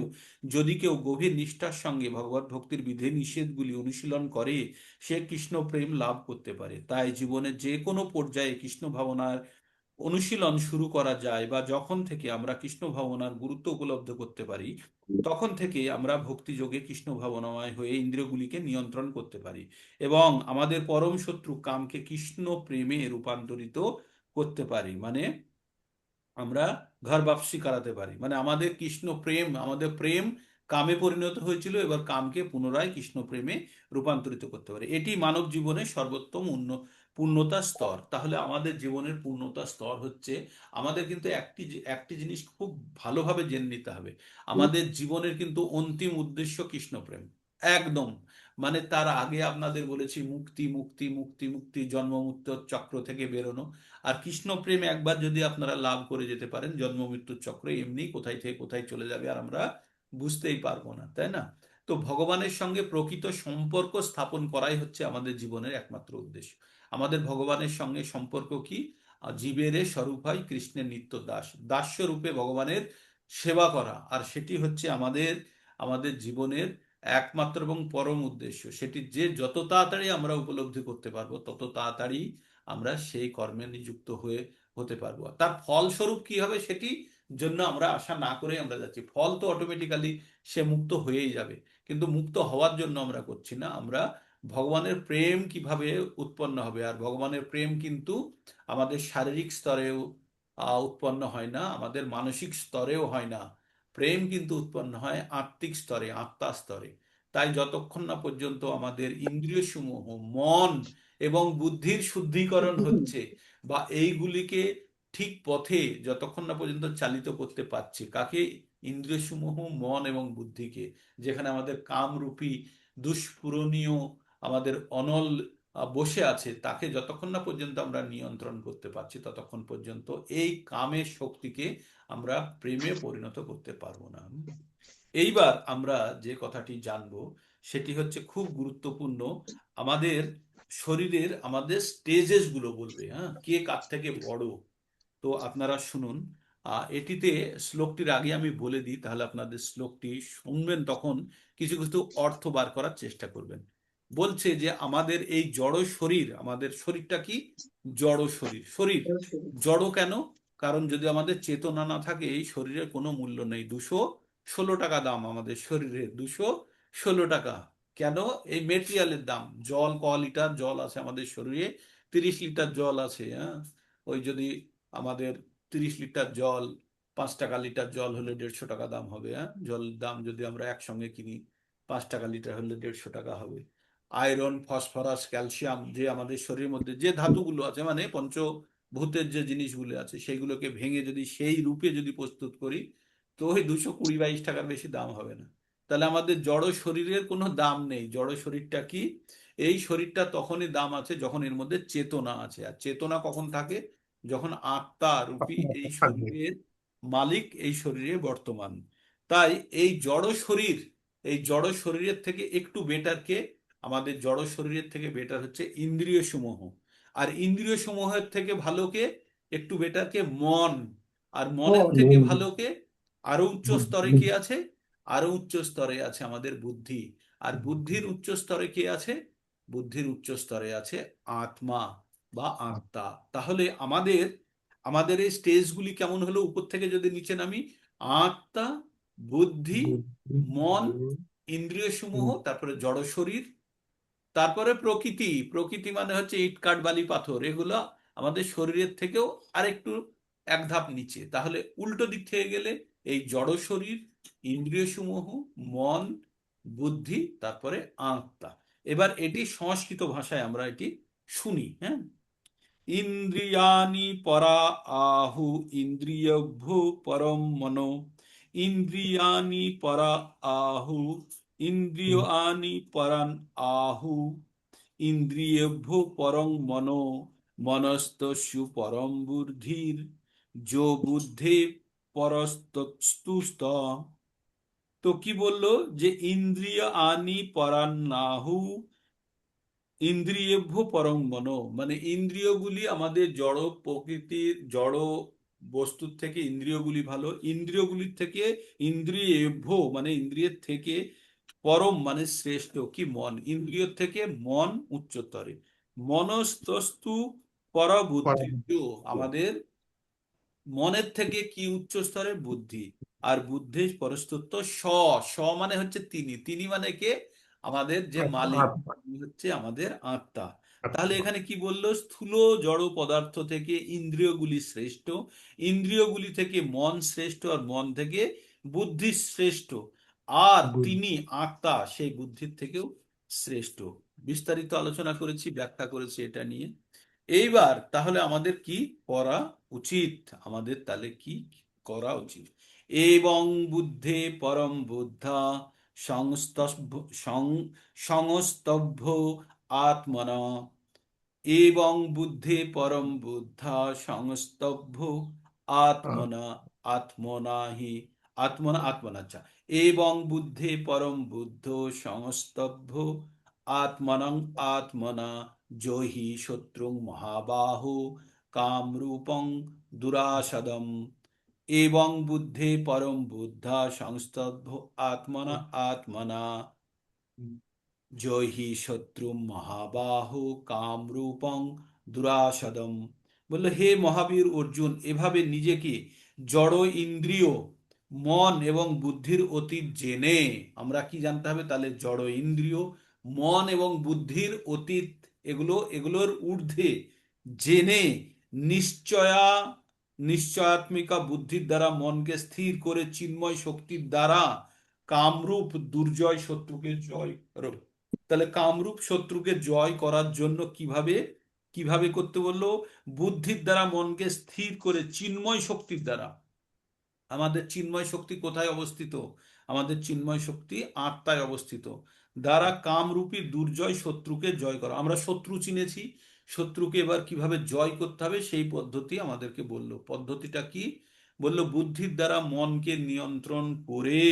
যদি কেউ গভীর নিষ্ঠার সঙ্গে ভগবত ভক্তির বিধি নিষেধগুলি অনুশীলন করে, সে কৃষ্ণ প্রেম লাভ করতে পারে। তাই জীবনের যে কোনো পর্যায়ে কৃষ্ণ ভাবনার অনুশীলন শুরু করা যায় বা যখন থেকে আমরা কৃষ্ণ ভাবনার গুরুত্ব উপলব্ধ করতে পারি, তখন থেকে আমরা ভক্তিযোগে কৃষ্ণ ভাবনাময় হয়ে ইন্দ্রিয়গুলিকে নিয়ন্ত্রণ করতে পারি এবং আমাদের পরম শত্রু কামকে কৃষ্ণ প্রেমে রূপান্তরিত করতে পারি। মানে আমরা ঘর বাপসি করাতে পারি। মানে আমাদের কৃষ্ণ প্রেম, আমাদের প্রেম কামে পরিণত হয়েছিল, এবার কামকে পুনরায় কৃষ্ণ প্রেমে রূপান্তরিত করতে পারি। এটি মানব জীবনের সর্বোত্তম পূর্ণতা স্তর। তাহলে আমাদের জীবনের পূর্ণতা স্তর হচ্ছে, আমাদের কিন্তু একটি জিনিস খুব ভালোভাবে জেনে নিতে হবে, আমাদের জীবনের কিন্তু অন্তিম উদ্দেশ্য কৃষ্ণ প্রেম। একদম। মানে তার আগে আপনাদের বলেছি মুক্তি মুক্তি মুক্তি মুক্তি, জন্ম মৃত্যুর চক্র থেকে বেরোনো। আর কৃষ্ণ প্রেম একবার যদি আপনারা লাভ করে যেতে পারেন, জন্ম মৃত্যুর চক্রে এমনি কোথায় থেকে কোথায় চলে যাবে আর আমরা বুঝতেই পারবো না, তাই না? তো ভগবানের সঙ্গে প্রকৃত সম্পর্ক স্থাপন করাই হচ্ছে আমাদের জীবনের একমাত্র উদ্দেশ্য। আমাদের ভগবানের সঙ্গে সম্পর্ক কি? জীবের স্বরূপ হয় কৃষ্ণের নিত্য দাস, দাস্য রূপে ভগবানের সেবা করা। আর সেটি হচ্ছে আমাদের আমাদের জীবনের একমাত্র এবং পরম উদ্দেশ্য। সেটি যে যত তাড়াতাড়ি আমরা উপলব্ধি করতে পারবো, তত তাড়াতাড়ি আমরা সেই কর্মে নিযুক্ত হতে পারবো। তার ফলস্বরূপ কি হবে সেটি জন্য আমরা আশা না করে আমরা যাচ্ছি। ফল তো অটোমেটিক্যালি সে মুক্ত হয়েই যাবে, কিন্তু মুক্ত হওয়ার জন্য আমরা করছি না। আমরা ভগবানের প্রেম কিভাবে উৎপন্ন হবে, আর ভগবানের প্রেম কিন্তু আমাদের শারীরিক স্তরেও উৎপন্ন হয় না, আমাদের মানসিক স্তরেও হয় না। প্রেম কিন্তু উৎপন্ন হয় আত্মিক স্তরে, আত্মা স্তরে। তাই যতক্ষণ না পর্যন্ত আমাদের ইন্দ্রিয় সমূহ, মন এবং বুদ্ধির শুদ্ধিকরণ হচ্ছে বা এইগুলিকে ঠিক পথে যতক্ষণ না পর্যন্ত চালিত করতে পারছি, কাকে? ইন্দ্রিয় সমূহ, মন এবং বুদ্ধিকে। যেখানে আমাদের কামরূপী দুষ্পূরণীয় আমাদের অনল বসে আছে, তাকে যতক্ষণ না পর্যন্ত আমরা নিয়ন্ত্রণ করতে পারছি, ততক্ষণ পর্যন্ত এই কামের শক্তিকে আমরা প্রেমে পরিণত করতে পারবো না। এইবার আমরা যে কথাটি জানবো সেটি হচ্ছে খুব গুরুত্বপূর্ণ। আমাদের শরীরের আমাদের স্টেজেস গুলো বলবে, হ্যাঁ, কে কার থেকে বড়। তো আপনারা শুনুন। এটিতে শ্লোকটির আগে আমি বলে দিই, তাহলে আপনাদের শ্লোকটি শুনবেন, তখন কিছু কিছু অর্থ বার করার চেষ্টা করবেন। বলছে যে আমাদের এই জড় শরীর, আমাদের শরীরটা কি? জড় শরীর। শরীর জড় কেন? কারণ যদি আমাদের চেতনা না থাকে, এই শরীরের কোনো মূল্য নেই। 216 টাকা দাম আমাদের শরীরের, 216 টাকা। কেন? এই মেটেরিয়ালের দাম। জল, ক লিটার জল আছে আমাদের শরীরে? 30 লিটার জল আছে, হ্যাঁ। ওই যদি আমাদের 30 লিটার জল 5 টাকা লিটার জল হলে 150 টাকা দাম হবে, হ্যাঁ। জলের দাম যদি আমরা একসঙ্গে কিনি 5 টাকা লিটার হলে 150 টাকা হবে। আয়রন, ফসফরাস, ক্যালসিয়াম, যে আমাদের শরীরের মধ্যে যে ধাতুগুলো আছে, মানে পঞ্চভূতের যে জিনিসগুলো আছে, সেইগুলোকে ভেঙে যদি সেই রূপে যদি প্রস্তুত করি, তো ওই 220-22 টাকার বেশি দাম হবে না। তাহলে আমাদের জড় শরীরের কোনো দাম নেই। জড় শরীরটা কি? এই শরীরটা তখনই দাম আছে যখন এর মধ্যে চেতনা আছে। আর চেতনা কখন থাকে? যখন আত্মা রূপী এই থাকবে। শরীরের মালিক এই শরীরে বর্তমান। তাই এই জড় শরীর, এই জড় শরীরের থেকে একটু বেটার কে? আমাদের জড় শরীরের থেকে বেটার হচ্ছে ইন্দ্রিয় সমূহ। আর ইন্দ্রিয় সমূহের থেকে ভালো কে? একটু বেটার কে? মন। আর মনের থেকে ভালো কে? আরো উচ্চ স্তরে কে আছে? আরো উচ্চ স্তরে আছে আমাদের বুদ্ধি। আর বুদ্ধির উচ্চ স্তরে কে আছে? বুদ্ধির উচ্চ স্তরে আছে আত্মা বা আত্মা। তাহলে আমাদের আমাদের এই স্টেজগুলি কেমন হলো? উপর থেকে যদি নিচে নামি, আত্মা, বুদ্ধি, মন, ইন্দ্রিয় সমূহ, তারপরে জড় শরীর, তারপরে প্রকৃতি। প্রকৃতি মানে হচ্ছে ইট কাঠ বালি পাথর, এগুলো আমাদের শরীরের থেকেও আরেকটু এক ধাপ নিচে। তাহলে উল্টো দিক থেকে গেলে এই জড় শরীর, ইন্দ্রিয় সমূহ, মন, বুদ্ধি, তারপরে আত্মা। এবার এটি সংস্কৃত ভাষায় আমরা এটি শুনি, হ্যাঁ। ইন্দ্রিয়াণি পরা আহু ইন্দ্রিয়ভ্যু পরম মনো, ইন্দ্রিয়াণি পরা আহু ইন্দ্রিয়াণি পরান আহু, ইন্দ্রিয়েভ্যো পরং মনো, মনস্তস্যু পরম বুদ্ধির, যো বুদ্ধে পরস্তস্তুস্ত। তো কি বললো? যে ইন্দ্রিয় আনি পরান্নাহু ইন্দ্রিয়েভ্য পরং মনো, মানে ইন্দ্রিয়গুলি আমাদের জড় প্রকৃতির জড় বস্তুর থেকে ইন্দ্রিয়গুলি ভালো। ইন্দ্রিয়গুলির থেকে ইন্দ্রিয়েভ্য মানে ইন্দ্রিয়ের থেকে, পরম মানে শ্রেষ্ঠ কি? মন। ইন্দ্রিয় থেকে মন উচ্চতরে। মনস্তস্তু পরবুদ্ধি, আমাদের মনের থেকে কি উচ্চ স্তরে? বুদ্ধি। আর বুদ্ধির পরস্তত্ব স। স মানে হচ্ছে তিনি। তিনি মানে কে? আমাদের যে মালিক, তিনি হচ্ছে আমাদের আত্মা। তাহলে এখানে কি বললো? স্থূল জড় পদার্থ থেকে ইন্দ্রিয়গুলি শ্রেষ্ঠ, ইন্দ্রিয়গুলি থেকে মন শ্রেষ্ঠ, আর মন থেকে বুদ্ধি শ্রেষ্ঠ। আর তিনি আত্মা সেই বুদ্ধির থেকেও শ্রেষ্ঠ। বিস্তারিত আলোচনা করেছি, ব্যাখ্যা করেছি এটা নিয়ে। এইবার তাহলে আমাদের কি করা উচিত? আমাদের তাহলে কি করা উচিত? এবং বুদ্ধে পরম বুদ্ধা সংস্তভ্য সংস্তভ্য আত্মনা, এবং বুদ্ধে পরম বুদ্ধা সংস্তভ্য আত্মনা, আত্মনা হি আত্মনা আত্মনা, আচ্ছা। এবং বুদ্ধে পরম বুদ্ধ সংস্তভ্য আত্মনং আত্মনা, জহি শত্রুং মহাবাহু কামরূপং দুরাসদম। এবং বুদ্ধে পরম বুদ্ধা সংস্তভ্য আত্মনা আত্মনা, জয়হি শত্রু মহাবাহু কামরূপং দুরাসদম। বললো, হে মহাবীর অর্জুন, এভাবে নিজেকে জড় ইন্দ্রিয়, মন এবং বুদ্ধির অতীত জেনে, আমরা কি জানতে হবে তাহলে? জড় ইন্দ্রিয়, মন এবং বুদ্ধির অতীত, এগুলোর ঊর্ধ্বে জেনে, নিশ্চয়া নিশ্চয়াত্মিকা বুদ্ধির দ্বারা মনকে স্থির করে চিন্ময় শক্তির দ্বারা কামরূপ দুর্জয় শত্রুকে জয় করো। তাহলে কামরূপ শত্রুকে জয় করার জন্য কিভাবে কিভাবে করতে বললো? বুদ্ধির দ্বারা মনকে স্থির করে চিন্ময় শক্তির দ্বারা। আমাদের চিন্ময় শক্তি কোথায় অবস্থিত? আমাদের চিন্ময় শক্তি আত্মায় অবস্থিত। দ্বারা কামরূপী দুর্জয় শত্রুকে জয় করা। আমরা শত্রু চিনেছি, শত্রুকে এবার কিভাবে জয় করতে হবে সেই পদ্ধতি আমাদেরকে বললো। পদ্ধতিটা কি? বললো, বুদ্ধির দ্বারা মনকে নিয়ন্ত্রণ করে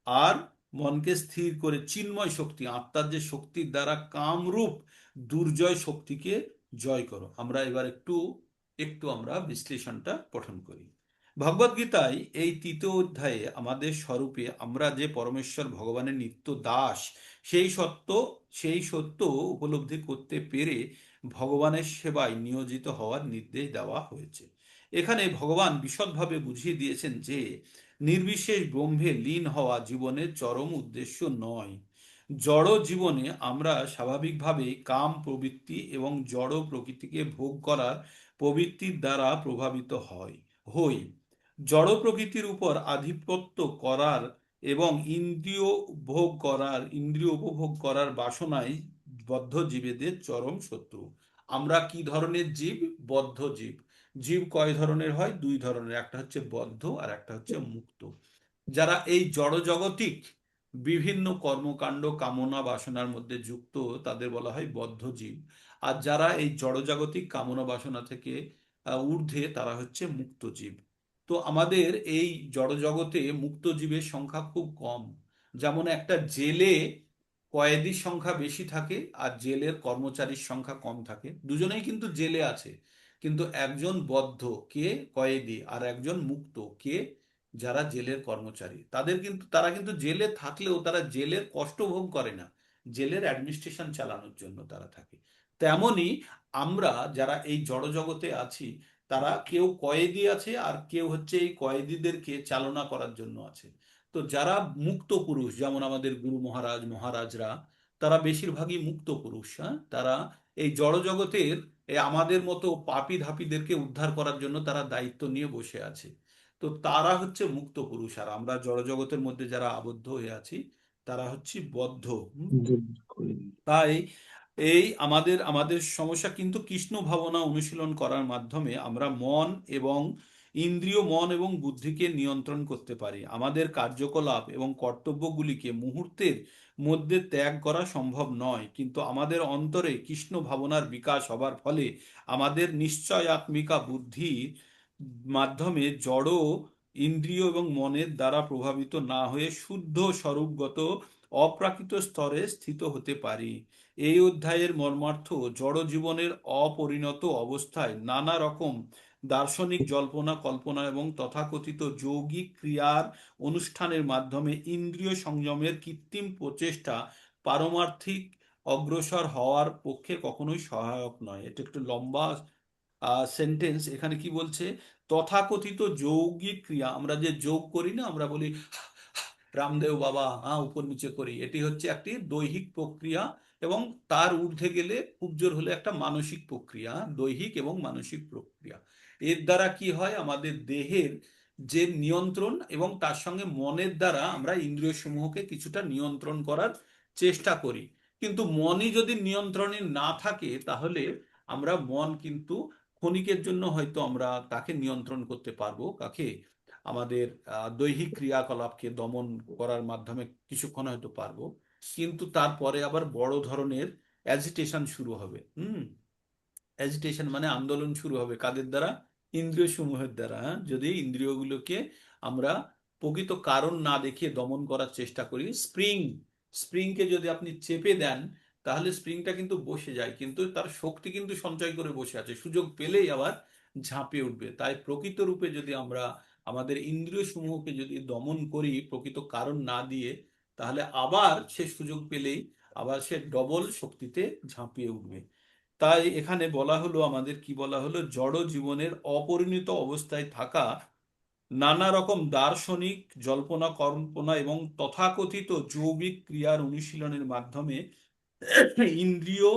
আর মনকে স্থির করে চিন্ময় শক্তি, আত্মার যে শক্তির দ্বারা কামরূপ দুর্জয় শক্তিকে জয় করো। আমরা এবার একটু একটু আমরা বিশ্লেষণটা পঠন করি। ভগবদ গীতায় এই 3য় অধ্যায়ে আমাদের স্বরূপে আমরা যে পরমেশ্বর ভগবানের নিত্য দাস, সেই সত্য উপলব্ধি করতে পেরে ভগবানের সেবায় নিয়োজিত হওয়ার নির্দেশ দেওয়া হয়েছে। এখানে ভগবান বিশদভাবে বুঝিয়ে দিয়েছেন যে নির্বিশেষ ব্রহ্মে লীন হওয়া জীবনের চরম উদ্দেশ্য নয়। জড় জীবনে আমরা স্বাভাবিকভাবে কাম প্রবৃত্তি এবং জড় প্রকৃতিকে ভোগ করার প্রবৃত্তির দ্বারা প্রভাবিত হই। জড় প্রকৃতির উপর আধিপত্য করার এবং ইন্দ্রিয় উপভোগ করার বাসনাই বদ্ধ জীবেদের চরম শত্রু। আমরা কি ধরনের জীব? বদ্ধ জীব। জীব কয় ধরনের হয়? দুই ধরনের, একটা হচ্ছে বদ্ধ আর একটা হচ্ছে মুক্ত। যারা এই জড়জগতিক বিভিন্ন কর্মকাণ্ড কামনা বাসনার মধ্যে যুক্ত, তাদের বলা হয় বদ্ধ জীব। আর যারা এই জড়জাগতিক কামনা বাসনা থেকে ঊর্ধ্বে, তারা হচ্ছে মুক্ত জীব। তো আমাদের এই জড়জগতে মুক্ত জীবের সংখ্যা খুব কম। যেমন একটা জেলে কয়েদির সংখ্যা বেশি থাকে আর জেলের কর্মচারীর সংখ্যা কম থাকে। দুজনেই কিন্তু জেলে আছে, কিন্তু একজন বদ্ধ কে, কয়েদি, আর একজন মুক্ত কে, যারা জেলের কর্মচারী। তারা কিন্তু জেলে থাকলেও তারা জেলের কষ্ট ভোগ করে না, জেলের অ্যাডমিনিস্ট্রেশন চালানোর জন্য তারা থাকে। তেমনি আমরা যারা এই জড়জগতে আছি, তারা কেউ কয়েদি আছে আর কেউ হচ্ছে এই কয়েদিদেরকে চালনা করার জন্য আছে। তো যারা মুক্ত পুরুষ, যেমন আমাদের গুরু মহারাজ মহারাজরা, তারা বেশিরভাগই মুক্ত পুরুষ। হ্যাঁ, তারা এই জড়জগতের আমাদের মতো পাপী ধাপীদেরকে উদ্ধার করার জন্য তারা দায়িত্ব নিয়ে বসে আছে। তো তারা হচ্ছে মুক্ত পুরুষ, আর আমরা জড়জগতের মধ্যে যারা আবদ্ধ হয়ে আছি, তারা হচ্ছে বদ্ধ। তাই এই আমাদের আমাদের সমস্যা, কিন্তু কৃষ্ণ ভাবনা অনুশীলন করার মাধ্যমে আমরা মন এবং বুদ্ধিকে নিয়ন্ত্রণ করতে পারি। আমাদের কার্যকলাপ এবং কর্তব্যগুলিকে মুহূর্তের মধ্যে ত্যাগ করা সম্ভব নয়, কিন্তু আমাদের অন্তরে কৃষ্ণ ভাবনার বিকাশ হবার ফলে আমাদের নিশ্চয়াত্মিকা বুদ্ধির মাধ্যমে জড় ইন্দ্রিয় এবং মনের দ্বারা প্রভাবিত না হয়ে শুদ্ধ স্বরূপগত অপ্রাকৃত স্তরে স্থিত হতে পারি। এই অধ্যায়ের মর্মার্থ জড় জীবনের অপরিণত অবস্থায় নানা রকম দার্শনিক জল্পনা কল্পনা এবং তথাকথিত যৌগিক ক্রিয়ার অনুষ্ঠানের মাধ্যমে ইন্দ্রিয় সংযমের কৃত্রিম প্রচেষ্টা পারমার্থিক অগ্রসর হওয়ার পক্ষে কখনোই সহায়ক নয়। এটা একটু লম্বা সেন্টেন্স। এখানে কি বলছে? তথাকথিত যৌগিক ক্রিয়া, আমরা যে যোগ করি না, আমরা বলি রামদেব বাবা, উপর নিচে করি, এটি হচ্ছে একটি দৈহিক প্রক্রিয়া, এবং তার ঊর্ধ্বে গেলে খুব জোর হলে একটা মানসিক প্রক্রিয়া। দৈহিক এবং মানসিক প্রক্রিয়া, এর দ্বারা কি হয়? আমাদের দেহের যে নিয়ন্ত্রণ এবং তার সঙ্গে মনের দ্বারা আমরা ইন্দ্রিয় সমূহকে কিছুটা নিয়ন্ত্রণ করার চেষ্টা করি। কিন্তু মনই যদি নিয়ন্ত্রণে না থাকে, তাহলে মন কিন্তু ক্ষণিকের জন্য হয়তো আমরা তাকে নিয়ন্ত্রণ করতে পারবো, কাকে? আমাদের দৈহিক ক্রিয়াকলাপকে দমন করার মাধ্যমে কিছুক্ষণ হয়তো পারবো, কিন্তু তারপরে আবার বড় ধরনের অ্যাজিটেশন শুরু হবে। অ্যাজিটেশন মানে আন্দোলন শুরু হবে কাদের দ্বারা? ইন্দ্রিয় সমূহের দ্বারা। হ্যাঁ? যদি ইন্দ্রিয়গুলোকে আমরা প্রকৃত কারণ না দেখিয়ে দমন করার চেষ্টা করি, স্প্রিংকে যদি আপনি চেপে দেন, তাহলে স্প্রিংটা কিন্তু বসে যায়, কিন্তু তার শক্তি কিন্তু সঞ্চয় করে বসে আছে, সুযোগ পেলেই আবার ঝাঁপিয়ে উঠবে। তাই প্রকৃত রূপে যদি আমরা আমাদের ইন্দ্রিয় সমূহকে যদি দমন করি প্রকৃত কারণ না দিয়ে, তাহলে আবার সে সুযোগ পেলেই আবার সে ডবল শক্তিতে ঝাঁপিয়ে উঠবে। তাই এখানে বলা হলো, আমাদের কি বলা হলো? জড় জীবনের অপরিণত অবস্থায় থাকা নানা রকম দার্শনিক জল্পনা কল্পনা এবং তথাকথিত যৌগিক ক্রিয়ার অনুশীলনের মাধ্যমে ইন্দ্রিয়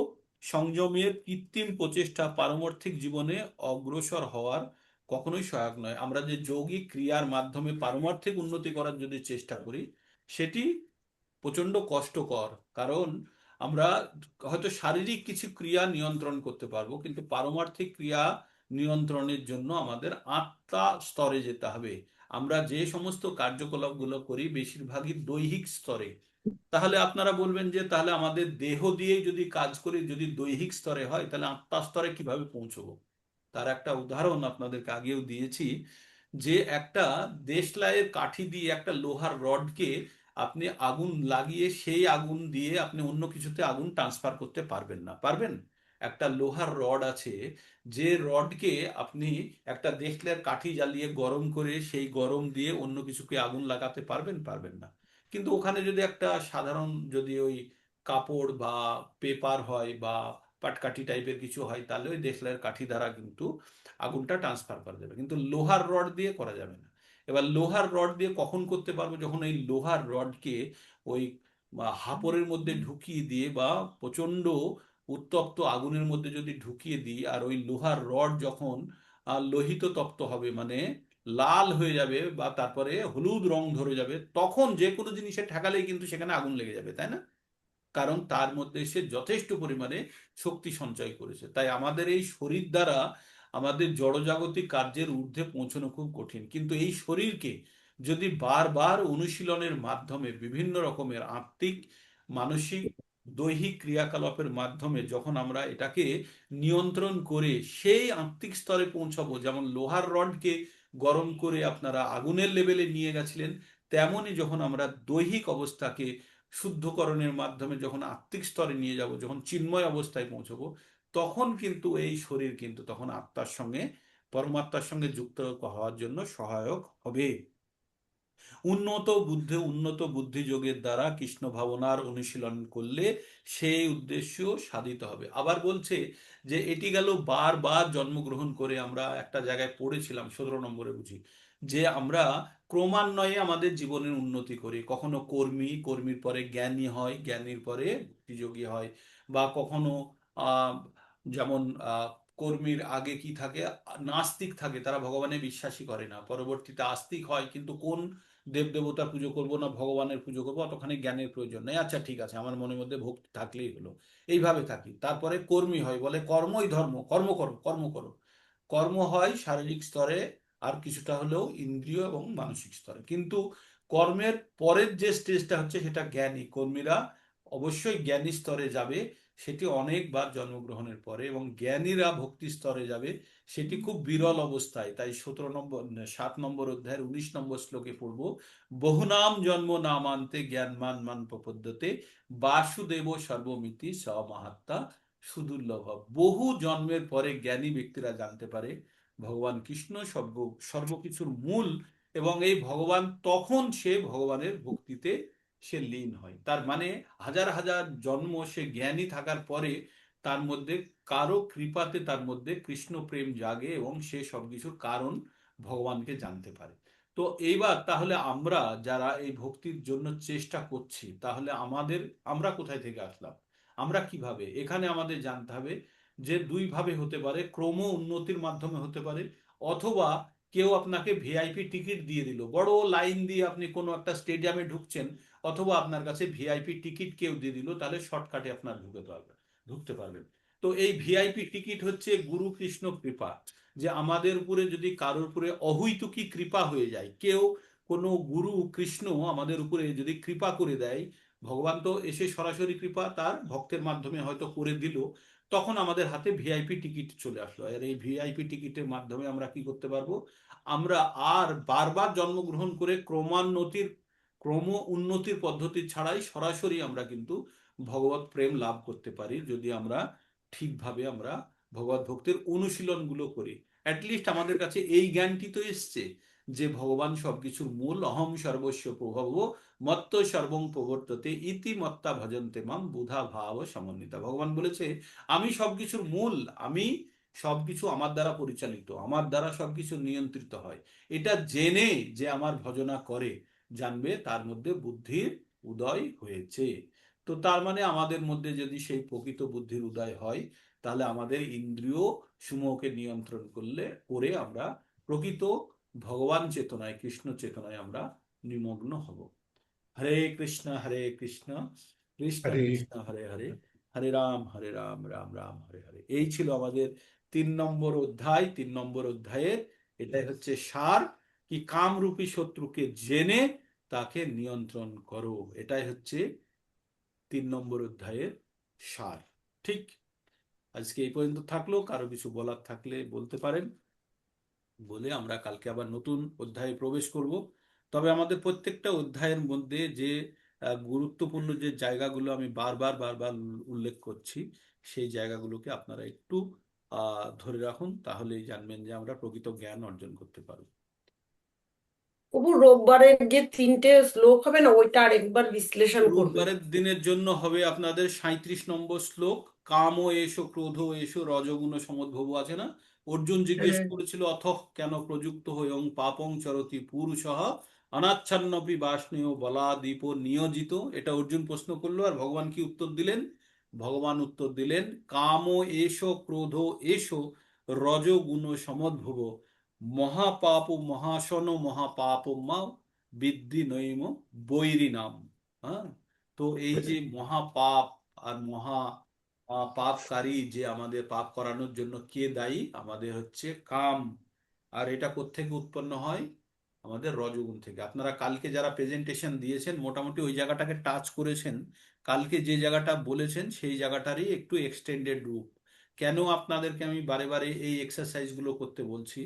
সংযমের কৃত্রিম প্রচেষ্টা পারমার্থিক জীবনে অগ্রসর হওয়ার কখনোই সহায়ক নয়। আমরা যে যৌগিক ক্রিয়ার মাধ্যমে পারমার্থিক উন্নতি করার যদি চেষ্টা করি, সেটি প্রচন্ড কষ্টকর। কারণ আমরা হয়তো শারীরিক কিছু ক্রিয়া নিয়ন্ত্রণ করতে পারবো, কিন্তু পারমার্থিক ক্রিয়া নিয়ন্ত্রণের জন্য আমাদের আত্মা স্তরে যেতে হবে। আমরা যে সমস্ত কার্যকলাপগুলো করি বেশিরভাগই দৈহিক স্তরে। তাহলে আপনারা বলবেন যে তাহলে আমাদের দেহ দিয়েই যদি কাজ করি, যদি দৈহিক স্তরে হয়, তাহলে আত্মা স্তরে কিভাবে পৌঁছবো? তার একটা উদাহরণ আপনাদেরকে আগেও দিয়েছি, যে একটা দেশলাইয়ের কাঠি দিয়ে একটা লোহার রডকে আপনি আগুন লাগিয়ে সেই আগুন দিয়ে আপনি অন্য কিছুতে আগুন ট্রান্সফার করতে পারবেন না। পারবেন? একটা লোহার রড আছে, যে রডকে আপনি একটা দেশলাইয়ের কাঠি জ্বালিয়ে গরম করে সেই গরম দিয়ে অন্য কিছুকে আগুন লাগাতে পারবেন? পারবেন না। কিন্তু ওখানে যদি একটা সাধারণ যদি ওই কাপড় বা পেপার হয় বা পাটকাঠি টাইপের কিছু হয়, তাহলে ওই দেশলাইয়ের কাঠি দ্বারা কিন্তু আগুনটা ট্রান্সফার করা যাবে, কিন্তু লোহার রড দিয়ে করা যাবে না। এবার লোহার রড দিয়ে কখন করতে পারবো? যখন এই লোহার রডকে ওই হাপরের মধ্যে ঢুকিয়ে দিয়ে বা প্রচন্ড উত্তপ্ত আগুনের মধ্যে যদি ঢুকিয়ে দিই, আর ওই লোহার রড যখন লোহিত তপ্ত হবে, মানে লাল হয়ে যাবে বা তারপরে হলুদ রং ধরে যাবে, তখন যে কোনো জিনিসে ঠেকালেই কিন্তু সেখানে আগুন লেগে যাবে, তাই না? কারণ তার মধ্যে সে যথেষ্ট পরিমাণে শক্তি সঞ্চয় করেছে। তাই আমাদের এই শরীর দ্বারা আমাদের জড়জাগতিক কার্যের ঊর্ধ্বে পৌঁছানো খুব কঠিন, কিন্তু এই শরীরকে যদি বারবার অনুশীলনের মাধ্যমে বিভিন্ন রকমের আত্মিক, মানসিক, দৈহিক ক্রিয়াকলাপের মাধ্যমে যখন আমরা এটাকে নিয়ন্ত্রণ করে সেই আত্মিক স্তরে পৌঁছাবো, যেমন লোহার রডকে গরম করে আপনারা আগুনের লেভেলে নিয়ে গেছিলেন, তেমনই যখন আমরা দৈহিক অবস্থাকে শুদ্ধকরণের মাধ্যমে যখন আত্মিক স্তরে নিয়ে যাব, যখন চিন্ময় অবস্থায় পৌঁছবো, তখন কিন্তু এই শরীর কিন্তু তখন আত্মার সঙ্গে, পরমাত্মার সঙ্গে যুক্ত হওয়ার জন্য সহায়ক হবে। উন্নত বুদ্ধি যোগের দ্বারা কৃষ্ণ ভাবনার অনুশীলন করলে সেই উদ্দেশ্য সাধিত হবে। আবার বলছে যে এটি গেল বারবার জন্মগ্রহণ করে, আমরা একটা জায়গায় পড়েছিলাম 17 নম্বরে বুঝি, যে আমরা ক্রমান্বয়ে আমাদের জীবনের উন্নতি করি, কখনো কর্মীর পরে জ্ঞানী হয়, জ্ঞানীর পরে ভক্তিযোগী হয়, বা কখনো আহ যেমন কর্মীর আগে কি থাকে, নাস্তিক থাকে, তারা ভগবানে বিশ্বাসী করে না, পরবর্তীতে আস্তিক হয়, কিন্তু কোন দেবদেবতার পুজো করব না ভগবানের পুজো করবো অতখানি জ্ঞানের প্রয়োজন নেই, আচ্ছা ঠিক আছে আমার মনের মধ্যে ভক্তি থাকলেই হলো, এইভাবে থাকি। তারপরে কর্মী হয়, বলে কর্মই ধর্ম, কর্ম করো কর্ম করো। কর্ম হয় শারীরিক স্তরে, আর কিছুটা হলেও ইন্দ্রিয় এবং মানসিক স্তরে। কিন্তু কর্মের পরের যে স্টেজটা হচ্ছে সেটা জ্ঞানী কর্মীরা অবশ্যই জ্ঞানী স্তরে যাবে, সেটি অনেকবার জন্মগ্রহণের পরে, এবং জ্ঞানীরা ভক্তি স্তরে যাবে, সেটি খুব বিরল অবস্থায়। তাই 7 নম্বর অধ্যায়ের 19 নম্বর শ্লোকে পড়ব, বহুনাম জন্ম নামান্তে জ্ঞানমান মান প্রপদ্যতে বাসুদেব সর্বমিতি স মাহাত্মা সুদুর্লভ। বহু জন্মের পরে জ্ঞানী ব্যক্তিরা জানতে পারে ভগবান কৃষ্ণ সর্বকিছুর মূল, এবং এই ভগবান তখন সে ভগবানের ভক্তিতে সে লীন হয়। তার মানে হাজার হাজার জন্ম সে জ্ঞানী থাকার পরে তার মধ্যে কারো কৃপাতে তার মধ্যে কৃষ্ণ প্রেম জাগে, এবং সে সবকিছুর কারণ ভগবানকে জানতে পারে। তো এইবার তাহলে আমরা যারা এই ভক্তির জন্য চেষ্টা করছি, তাহলে আমরা কোথায় থেকে আসলাম, আমরা কিভাবে, এখানে আমাদের জানতে হবে যে দুই ভাবে হতে পারে, ক্রম উন্নতির মাধ্যমে হতে পারে, অথবা কেউ আপনাকে ভিআইপি টিকিট দিয়ে দিল, বড় লাইন দিয়ে আপনি কোনো একটা স্টেডিয়ামে ঢুকছেন, অথবা আপনার কাছে ভিআইপি টিকিট কেউ দিয়ে দিল, তাহলে শর্টকাটে আপনার ঢুকতে পারবেন। তো এই ভিআইপি টিকিট হচ্ছে গুরু কৃষ্ণ কৃপা, যে আমাদের উপরে যদি কারোর উপরে অহৈতুকী কৃপা হয়ে যায়, কেউ কোনো গুরু কৃষ্ণ আমাদের উপরে যদি কৃপা করে দেয়, ভগবান তো এসে সরাসরি কৃপা তার ভক্তের মাধ্যমে হয়তো করে দিল, তখন আমাদের হাতে ভিআইপি টিকিট চলে আসলো। আর এই ভিআইপি টিকিটের মাধ্যমে আমরা কি করতে পারবো, আমরা আর বারবার জন্মগ্রহণ করে ক্রম উন্নতির পদ্ধতি ছাড়াই সরাসরি আমরা কিন্তু ভগবত প্রেম লাভ করতে পারি, যদি আমরা ঠিকভাবে আমরা ভগবত ভক্তির অনুশীলনগুলো করি। অ্যাটলিস্ট আমাদের কাছে এই জ্ঞানটি তো এসছে যে ভগবান সবকিছুর মূল, অহম সর্বস্ব প্রভব মত্ত সর্বং প্রবর্ততে ইতি মত্তা ভজন্তে মাম বুধা ভাব সমন্বিতা। ভগবান বলেছে আমি সবকিছুর মূল, আমি সবকিছু আমার দ্বারা পরিচালিত, আমার দ্বারা সবকিছু নিয়ন্ত্রিত হয়, এটা জেনে যে আমার ভজনা করে, জানবে তার মধ্যে বুদ্ধির উদয় হয়েছে। তো তার মানে আমাদের মধ্যে যদি সেই প্রকৃত বুদ্ধির উদয় হয়, তাহলে আমাদের ইন্দ্রিয় সমূহকে নিয়ন্ত্রণ করে আমরা প্রকৃত ভগবান চেতনায়, কৃষ্ণ চেতনায় আমরা নিমগ্ন হব। হরে কৃষ্ণ কৃষ্ণ কৃষ্ণ হরে কৃষ্ণ হরে হরে, হরে রাম রাম রাম হরে হরে। এই ছিল আমাদের 3 নম্বর অধ্যায়। 3 নম্বর অধ্যায়ের এটাই হচ্ছে সার, কি কামরূপী শত্রুকে জেনে তাকে নিয়ন্ত্রণ করো, এটাই হচ্ছে 3 নম্বর অধ্যায়ের সার। ঠিক, আজকে এই পর্যন্ত থাকলো, কারো কিছু বলার থাকলে বলতে পারেন, বলে আমরা কালকে আবার নতুন অধ্যায়ে প্রবেশ করব। তবে আমাদের প্রত্যেকটা অধ্যায়ের মধ্যে যে গুরুত্বপূর্ণ যে জায়গাগুলো আমি বারবার বারবার উল্লেখ করছি, সেই জায়গাগুলোকে আপনারা একটু ধরে রাখুন, তাহলেই জানবেন যে আমরা প্রকৃত জ্ঞান অর্জন করতে পারব। তবু রোববারের যে 3টে শ্লোক হবে না, ওইটা আরেকবার বিশ্লেষণ করবে। রোববারের দিনের জন্য হবে আপনাদের 37 নম্বর শ্লোক, কাম এসো ক্রোধ এসো রজগুণ সমদ্ভব আছে না, অর্জুন জিজ্ঞেস করেছিল অথঃ কেন প্রযুক্ত হয়ং পাপং চরতি পুরুষঃ অনাচ্ছন্নপি বাষ্ণেয় বলাদীপ নিয়োজিত। এটা অর্জুন প্রশ্ন করলো, আর ভগবান কি উত্তর দিলেন? ভগবান উত্তর দিলেন কাম এসো ক্রোধ এসো রজগুণ সমদ্ভব মহাপাপ মহাশন মহাপাপমা বিদ্ধি নৈম বৈরী নাম। হ্যাঁ, তো এই যে মহাপাপ আর মহা পাপকারী, যে আমাদের পাপ করানোর জন্য কে দায়ী? আমাদের হচ্ছে কাম। আর এটা কোত্থেকে উৎপন্ন হয়? আমাদের রজগুণ থেকে। আপনারা কালকে যারা প্রেজেন্টেশন দিয়েছেন মোটামুটি ওই জায়গাটাকে টাচ করেছেন। কালকে যে জায়গাটা বলেছেন সেই জায়গাটারই একটু এক্সটেন্ডেড রূপ। কেন আপনাদেরকে আমি বারে বারে এই এক্সারসাইজগুলো করতে বলছি?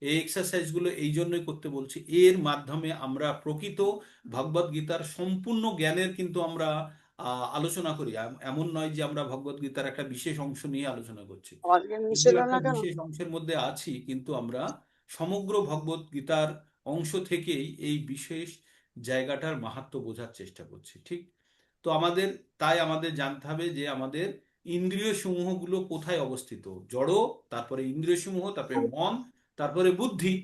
এই এক্সারসাইজগুলো এই জন্যই করতে বলছি, এর মাধ্যমে আমরা প্রকৃত ভগবদ গীতার সম্পূর্ণ জ্ঞানের কিন্তু আমরা আলোচনা করি। এমন নয় যে আমরা ভগবদ গীতার একটা বিশেষ অংশ নিয়ে আলোচনা করছি। যদিও একটা বিশেষ অংশের মধ্যে আছি, কিন্তু আমরা সমগ্র ভগবদ গীতার অংশ থেকেই এই বিশেষ জায়গাটার মাহাত্ম্য বোঝার চেষ্টা করছি। ঠিক তো আমাদের জানতে হবে যে আমাদের ইন্দ্রিয় সমূহগুলো কোথায় অবস্থিত। জড়, তারপরে ইন্দ্রিয় সমূহ, তারপরে মন, তারপরে বুদ্ধি,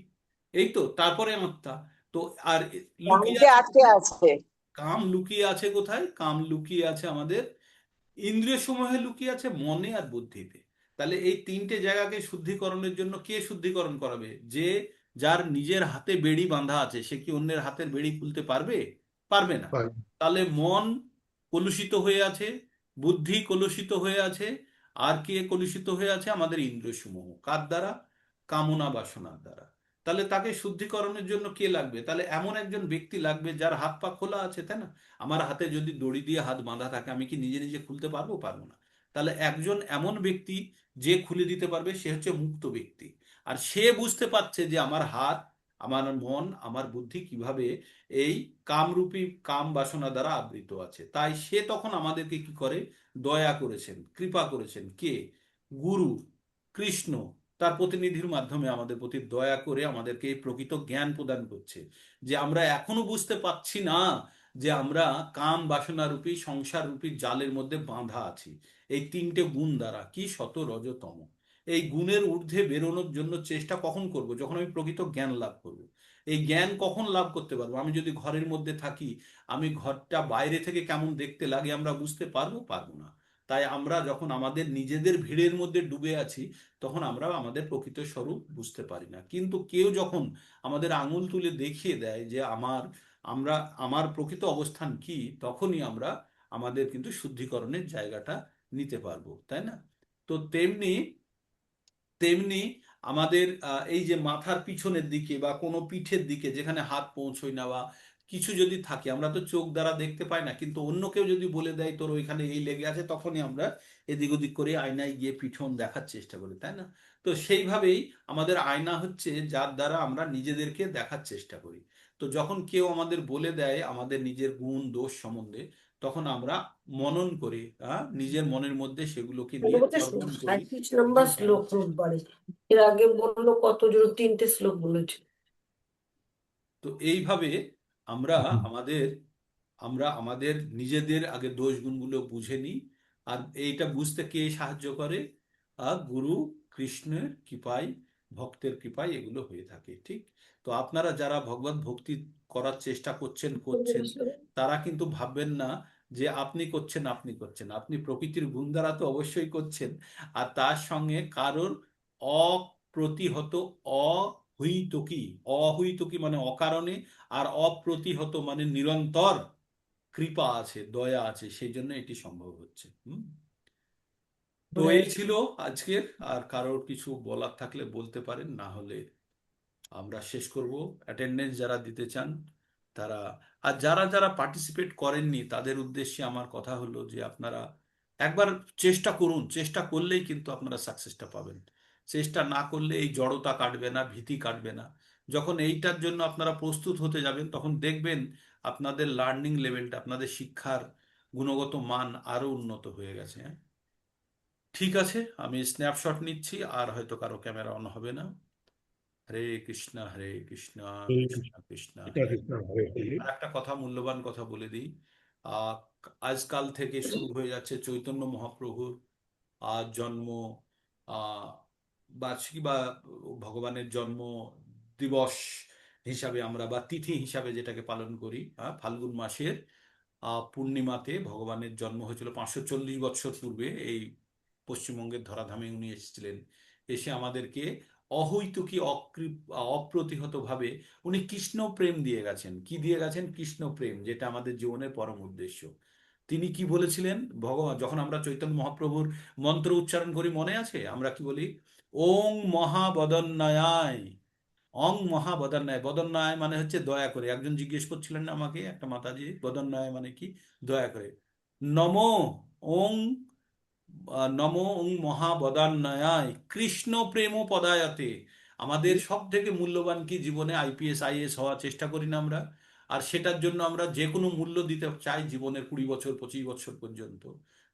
এই তো, তারপরে আত্মা। তো আর লুকিয়ে আছে, কাম লুকিয়ে আছে কোথায়? কাম লুকিয়ে আছে আমাদের ইন্দ্রিয় সমূহে, লুকিয়ে আছে মনে আর বুদ্ধিতে। তাহলে এই তিনটে জায়গাকে শুদ্ধিকরণের জন্য কে শুদ্ধিকরণ করাবে? যার নিজের হাতে বেড়ি বাঁধা আছে, সে কি অন্যের হাতের বেড়ি খুলতে পারবে? পারবে না। তাহলে মন কলুষিত হয়ে আছে, বুদ্ধি কলুষিত হয়ে আছে, আর কে কলুষিত হয়ে আছে? আমাদের ইন্দ্রিয় সমূহ। কার দ্বারা? কামনা বাসনার দ্বারা। তাহলে তাকে শুদ্ধিকরণের জন্য কে লাগবে? তাহলে এমন একজন ব্যক্তি লাগবে যার হাত পা খোলা আছে, তাই না? আমার হাতে যদি দড়ি দিয়ে হাত বাঁধা থাকে, আমি কি নিজে নিজে খুলতে পারবো? পারবো না। তাহলে একজন এমন ব্যক্তি যে খুলে দিতে পারবে, সে হচ্ছে মুক্ত ব্যক্তি। আর সে বুঝতে পারছে যে আমার হাত, আমার মন, আমার বুদ্ধি কিভাবে এই কামরূপী কাম বাসনা দ্বারা আবৃত আছে। তাই সে তখন আমাদেরকে কি করে? দয়া করেছেন, কৃপা করেছেন। কে? গুরু, কৃষ্ণ, তার প্রতিনিধির মাধ্যমে আমাদের প্রতি দয়া করে আমাদেরকে এই প্রকৃত জ্ঞান প্রদান করছে, যে আমরা এখনো বুঝতে পারছি না যে আমরা কাম বাসনা রূপী সংসার রূপী জালের মধ্যে বাঁধা আছি এই তিনটে গুণ দ্বারা। কি? সত, রজ, তম। এই গুণের ঊর্ধ্বে বেরোনোর জন্য চেষ্টা কখন করব? যখন আমি প্রকৃত জ্ঞান লাভ করব। এই জ্ঞান কখন লাভ করতে পারবো? আমি যদি ঘরের মধ্যে থাকি, আমি ঘরটা বাইরে থেকে কেমন দেখতে লাগে আমরা বুঝতে পারবো? পারবো না। তাই আমরা যখন আমাদের নিজেদের ভিড়ের মধ্যে ডুবে আছি, তখন আমরা আমাদের প্রকৃত স্বরূপ বুঝতে পারি না। কিন্তু কেউ যখন আমাদের আঙুল তুলে দেখিয়ে দেয় যে আমার প্রকৃত অবস্থান কি, তখনই আমরা আমাদের কিন্তু শুদ্ধিকরণের জায়গাটা নিতে পারবো, তাই না? তো তেমনি তেমনি আমাদের এই যে মাথার পিছনের দিকে বা কোনো পিঠের দিকে যেখানে হাত পৌঁছয় না, বা কিছু যদি থাকে, আমরা তো চোখ দ্বারা দেখতে পাই না, কিন্তু অন্য কেউ যদি বলে দেয় তোর ওইখানে এই লেগে আছে, তখনই আমরা এদিক ওদিক করে আয়নায় গিয়ে পিছন দেখার চেষ্টা করি, তাই না? তো সেইভাবেই আমাদের আয়না হচ্ছে যার দ্বারা আমরা নিজেদেরকে দেখার চেষ্টা করি। তো যখন কেউ আমাদের বলে দেয় আমাদের নিজের গুণ দোষ সম্বন্ধে, তখন আমরা মনন করি, নিজের মনের মধ্যে সেগুলোকে এটা নিয়ে বলছে চর্বণ করি। 37 নম্বর এবং শ্লোক রোববারে। এর আগে বললো কত জন, 3টে শ্লোক বলেছে। তো এইভাবে আমরা আমাদের আমরা আমাদের নিজেদের আগে দোষ গুণগুলো বুঝে নিই। আর এইটা বুঝতে কে সাহায্য করে? গুরু, কৃষ্ণের কৃপায়, ভক্তের কৃপায় এগুলো হয়ে থাকে। ঠিক তো আপনারা যারা ভগবত ভক্তি করার চেষ্টা করছেন, তারা কিন্তু ভাববেন না যে আপনি করছেন, আপনি প্রকৃতির গুণ দ্বারা তো অবশ্যই করছেন। আর তার সঙ্গে কারোর অপ্রতিহত, অহৈতুকী, অহৈতুকী মানে অকারণে, আর অপ্রতিহত মানে নিরন্তর কৃপা আছে, দয়া আছে, সেই জন্য এটি সম্ভব হচ্ছে। তো এই ছিল আজকের। আর কারোর কিছু বলার থাকলে বলতে পারেন, না হলে আমরা শেষ করব। অ্যাটেন্ডেন্স যারা দিতে চান তারা, আর যারা যারা পার্টিসিপেট করেননি তাদের উদ্দেশ্যে আমার কথা হলো যে আপনারা একবার চেষ্টা করুন। চেষ্টা করলেই কিন্তু আপনারা সাকসেসটা পাবেন। চেষ্টা না করলে এই জড়তা কাটবে না, ভীতি কাটবে না। যখন এইটার জন্য আপনারা প্রস্তুত হতে যাবেন, তখন দেখবেন আপনাদের লার্নিং লেভেলটা, আপনাদের শিক্ষার গুণগত মান আরো উন্নত হয়ে গেছে। হ্যাঁ, ঠিক আছে, আমি স্ন্যাপশট নিচ্ছি, আর হয়তো কারো ক্যামেরা অন হবে না। হরে কৃষ্ণ, হরে কৃষ্ণ, কৃষ্ণ কৃষ্ণ এটা হরে কৃষ্ণ হরে। হরে হরে। আর একটা কথা, মূল্যবান কথা বলে দিই। আহ, আজকাল থেকে শুরু হয়ে যাচ্ছে চৈতন্য মহাপ্রভুর জন্ম আহ, বার্ষিকী, বা ভগবানের জন্ম দিবস হিসাবে আমরা, বা তিথি হিসাবে যেটাকে পালন করি। ফাল্গুন মাসের পূর্ণিমাতে ভগবানের জন্ম হয়েছিল 540 বছর পূর্বে। এই পশ্চিমবঙ্গের ধরাধামে উনি এসেছিলেন। এসে আমাদেরকে অহৈতুকী অপ্রতিহত ভাবে উনি কৃষ্ণ প্রেম দিয়ে গেছেন। কি দিয়ে গেছেন? কৃষ্ণ প্রেম, যেটা আমাদের জীবনের পরম উদ্দেশ্য। তিনি কি বলেছিলেন? ভগবান, যখন আমরা চৈতন্য মহাপ্রভুর মন্ত্র উচ্চারণ করি, মনে আছে আমরা কি বলি? ওং মহাবদন্নায়, অং মহাবদন্নায়। বদন্নায় মানে হচ্ছে দয়া করে। একজন জিজ্ঞেস করছিলেন না আমাকে, একটা মাতাজি, বদন্নায় মানে কি? দয়া করে। নমো ওং নমো ওং মহাবদান্যয়ায় কৃষ্ণ প্রেম পদায়তে। আমাদের সব থেকে মূল্যবান কি? জীবনে আইপিএস আইএএস হওয়ার চেষ্টা করি না আমরা? আর সেটার জন্য আমরা যে কোনো মূল্য দিতে চাই, জীবনের 20 বছর 25 বছর পর্যন্ত।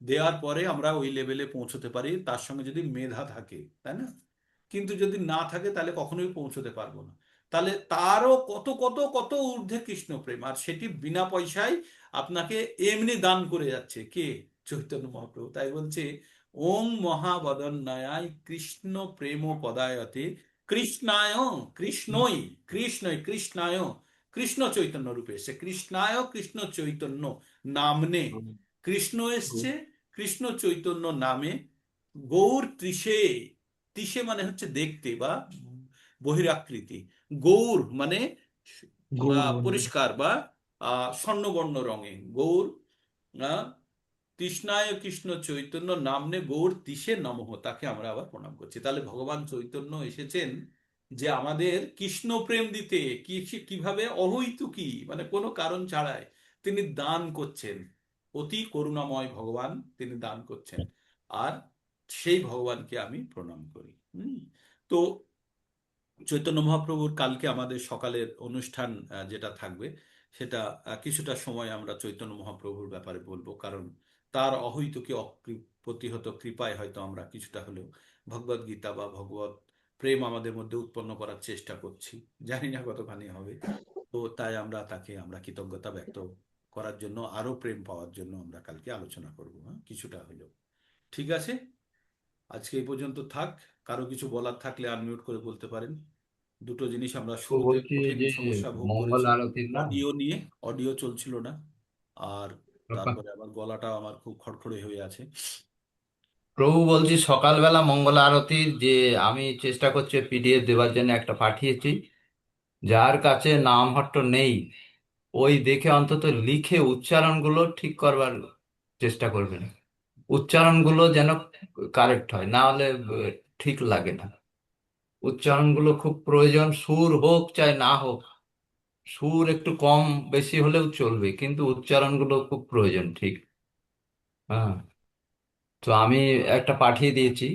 দেওয়ার পরে আমরা ওই লেভেলে পৌঁছতে পারি, তার সঙ্গে যদি মেধা থাকে, তাই না? কিন্তু যদি না থাকে তাহলে কখনোই পৌঁছতে পারবো না। তাহলে তারও কত কত কত ঊর্ধ্বে কৃষ্ণ প্রেম, আর সেটি বিনা পয়সায় আপনাকে এমনি দান করে যাচ্ছে কে? চৈতন্য মহাপ্রভু। তাই বলছে ওং মহাবদন্যায় কৃষ্ণ প্রেম পদায়তে কৃষ্ণায়, কৃষ্ণই, কৃষ্ণই, কৃষ্ণায়, কৃষ্ণ চৈতন্য রূপে এসছে। কৃষ্ণায় কৃষ্ণ চৈতন্য নামনে, কৃষ্ণ এসছে কৃষ্ণ চৈতন্য নামে। গৌর ত্রিশে, ত্রিশে মানে হচ্ছে দেখতে বা বহিরাকৃতি। গৌর মানে পরিষ্কার বা স্বর্ণবর্ণ রঙে। গৌর আহ, তৃষ্ণায় কৃষ্ণ চৈতন্য নামনে গৌর তিসে নমঃ, তাকে আমরা আবার প্রণাম করছি। তাহলে ভগবান চৈতন্য এসেছেন যে আমাদের কৃষ্ণ প্রেম দিতে। কিভাবে? অহৈতুকী মানে কোনো কারণ ছাড়াই তিনি দান করছেন। অতি করুণাময় ভগবান, তিনি দান করছেন। আর সেই ভগবানকে আমি প্রণাম করি। তো চৈতন্য মহাপ্রভুর কালকে আমাদের সকালের অনুষ্ঠান যেটা থাকবে, সেটা কিছুটা সময় আমরা চৈতন্য মহাপ্রভুর ব্যাপারে বলবো, কারণ তার অহৈতুকী প্রতিহত কৃপায় হয়তো আমরা কিছুটা হলেও ভগবদ গীতা বা ভগবত প্রেম আমাদের মধ্যে উৎপন্ন করার চেষ্টা করছি। জানি না কতখানি হবে। তো তাই আমরা কৃতজ্ঞতা ব্যক্ত করার জন্য, আরো প্রেম পাওয়ার জন্য আমরা কালকে আলোচনা করবো, হ্যাঁ, কিছুটা হলেও। ঠিক আছে, আজকে এই পর্যন্ত থাক। কারো কিছু বলার থাকলে আনমিউট করে বলতে পারেন। দুটো জিনিস আমরা তো শুরুতে বলছি কঠিন যে সমস্যা ভোগ মঙ্গল করেছি, আরতির না অডিও নিয়ে। অডিও চলছিল না। আর তারপরে আমার গলাটা আমার খুব খড়খড়ে হয়ে আছে। প্রভু, বলছি সকালবেলা মঙ্গল আরতির যে আমি চেষ্টা করছি পিডিএফ দেওয়ার জন্য, একটা পাঠিয়েছি। যার কাছে নামহট্ট নেই, ওই দেখে অন্তত লিখে উচ্চারণগুলো ঠিক করবার চেষ্টা করবেন। উচ্চারণগুলো যেন কারেক্ট হয়, না হলে ঠিক লাগে না। উচ্চারণগুলো খুব প্রয়োজন, সুর হোক চাই না হোক। সুর একটু কম বেশি হলেও চলবে, কিন্তু উচ্চারণগুলো খুব প্রয়োজন, ঠিক। হ্যাঁ, তো আমি একটা পাঠিয়ে দিয়েছি,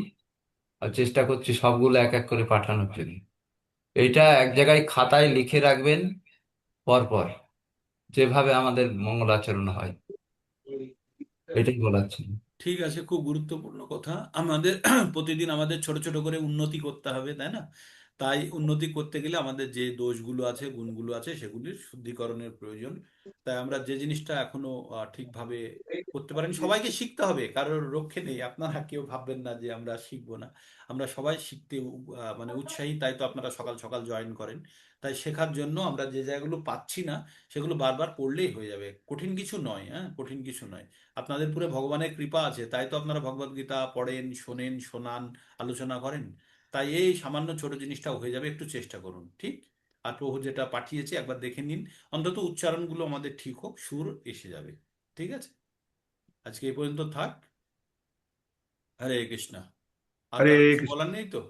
আর চেষ্টা করছি সবগুলো এক এক করে পাঠানোর জন্য। এটা এক জায়গায় খাতায় লিখে রাখবেন পরপর, যেভাবে আমাদের মঙ্গলাচরণ হয়। এটাই বলার ছিল। ঠিক আছে, খুব গুরুত্বপূর্ণ কথা। আমাদের প্রতিদিন আমাদের ছোট ছোট করে উন্নতি করতে হবে, তাই না? তাই উন্নতি করতে গেলে আমাদের যে দোষগুলো আছে, গুণগুলো আছে, সেগুলির শুদ্ধিকরণের প্রয়োজন। তাই আমরা যে জিনিসটা এখনো ঠিকভাবে করতে পারেন, সবাইকে শিখতে হবে, কারোর রক্ষে নেই। আপনারা কেউ ভাববেন না যে আমরা শিখবো না। আমরা সবাই শিখতে মানে উৎসাহী, তাই তো আপনারা সকাল সকাল জয়েন করেন। তাই শেখার জন্য আমরা যে জায়গাগুলো পাচ্ছি না, সেগুলো বারবার পড়লেই হয়ে যাবে। কঠিন কিছু নয়, হ্যাঁ, কঠিন কিছু নয়। আপনাদের পুরো ভগবানের কৃপা আছে, তাই তো আপনারা ভগবদ গীতা পড়েন, শোনেন, শোনান, আলোচনা করেন। তাই এই সামান্য ছোট জিনিসটাও হয়ে যাবে, একটু চেষ্টা করুন, ঠিক? আর প্রভু যেটা পাঠিয়েছে একবার দেখে নিন, অন্তত উচ্চারণগুলো আমাদের ঠিক হোক, সুর এসে যাবে। ঠিক আছে, আজকে এই পর্যন্ত থাক। হরে কৃষ্ণ। আর হরে কারো কিছু কৃষ্ণ। বলার নেই তো?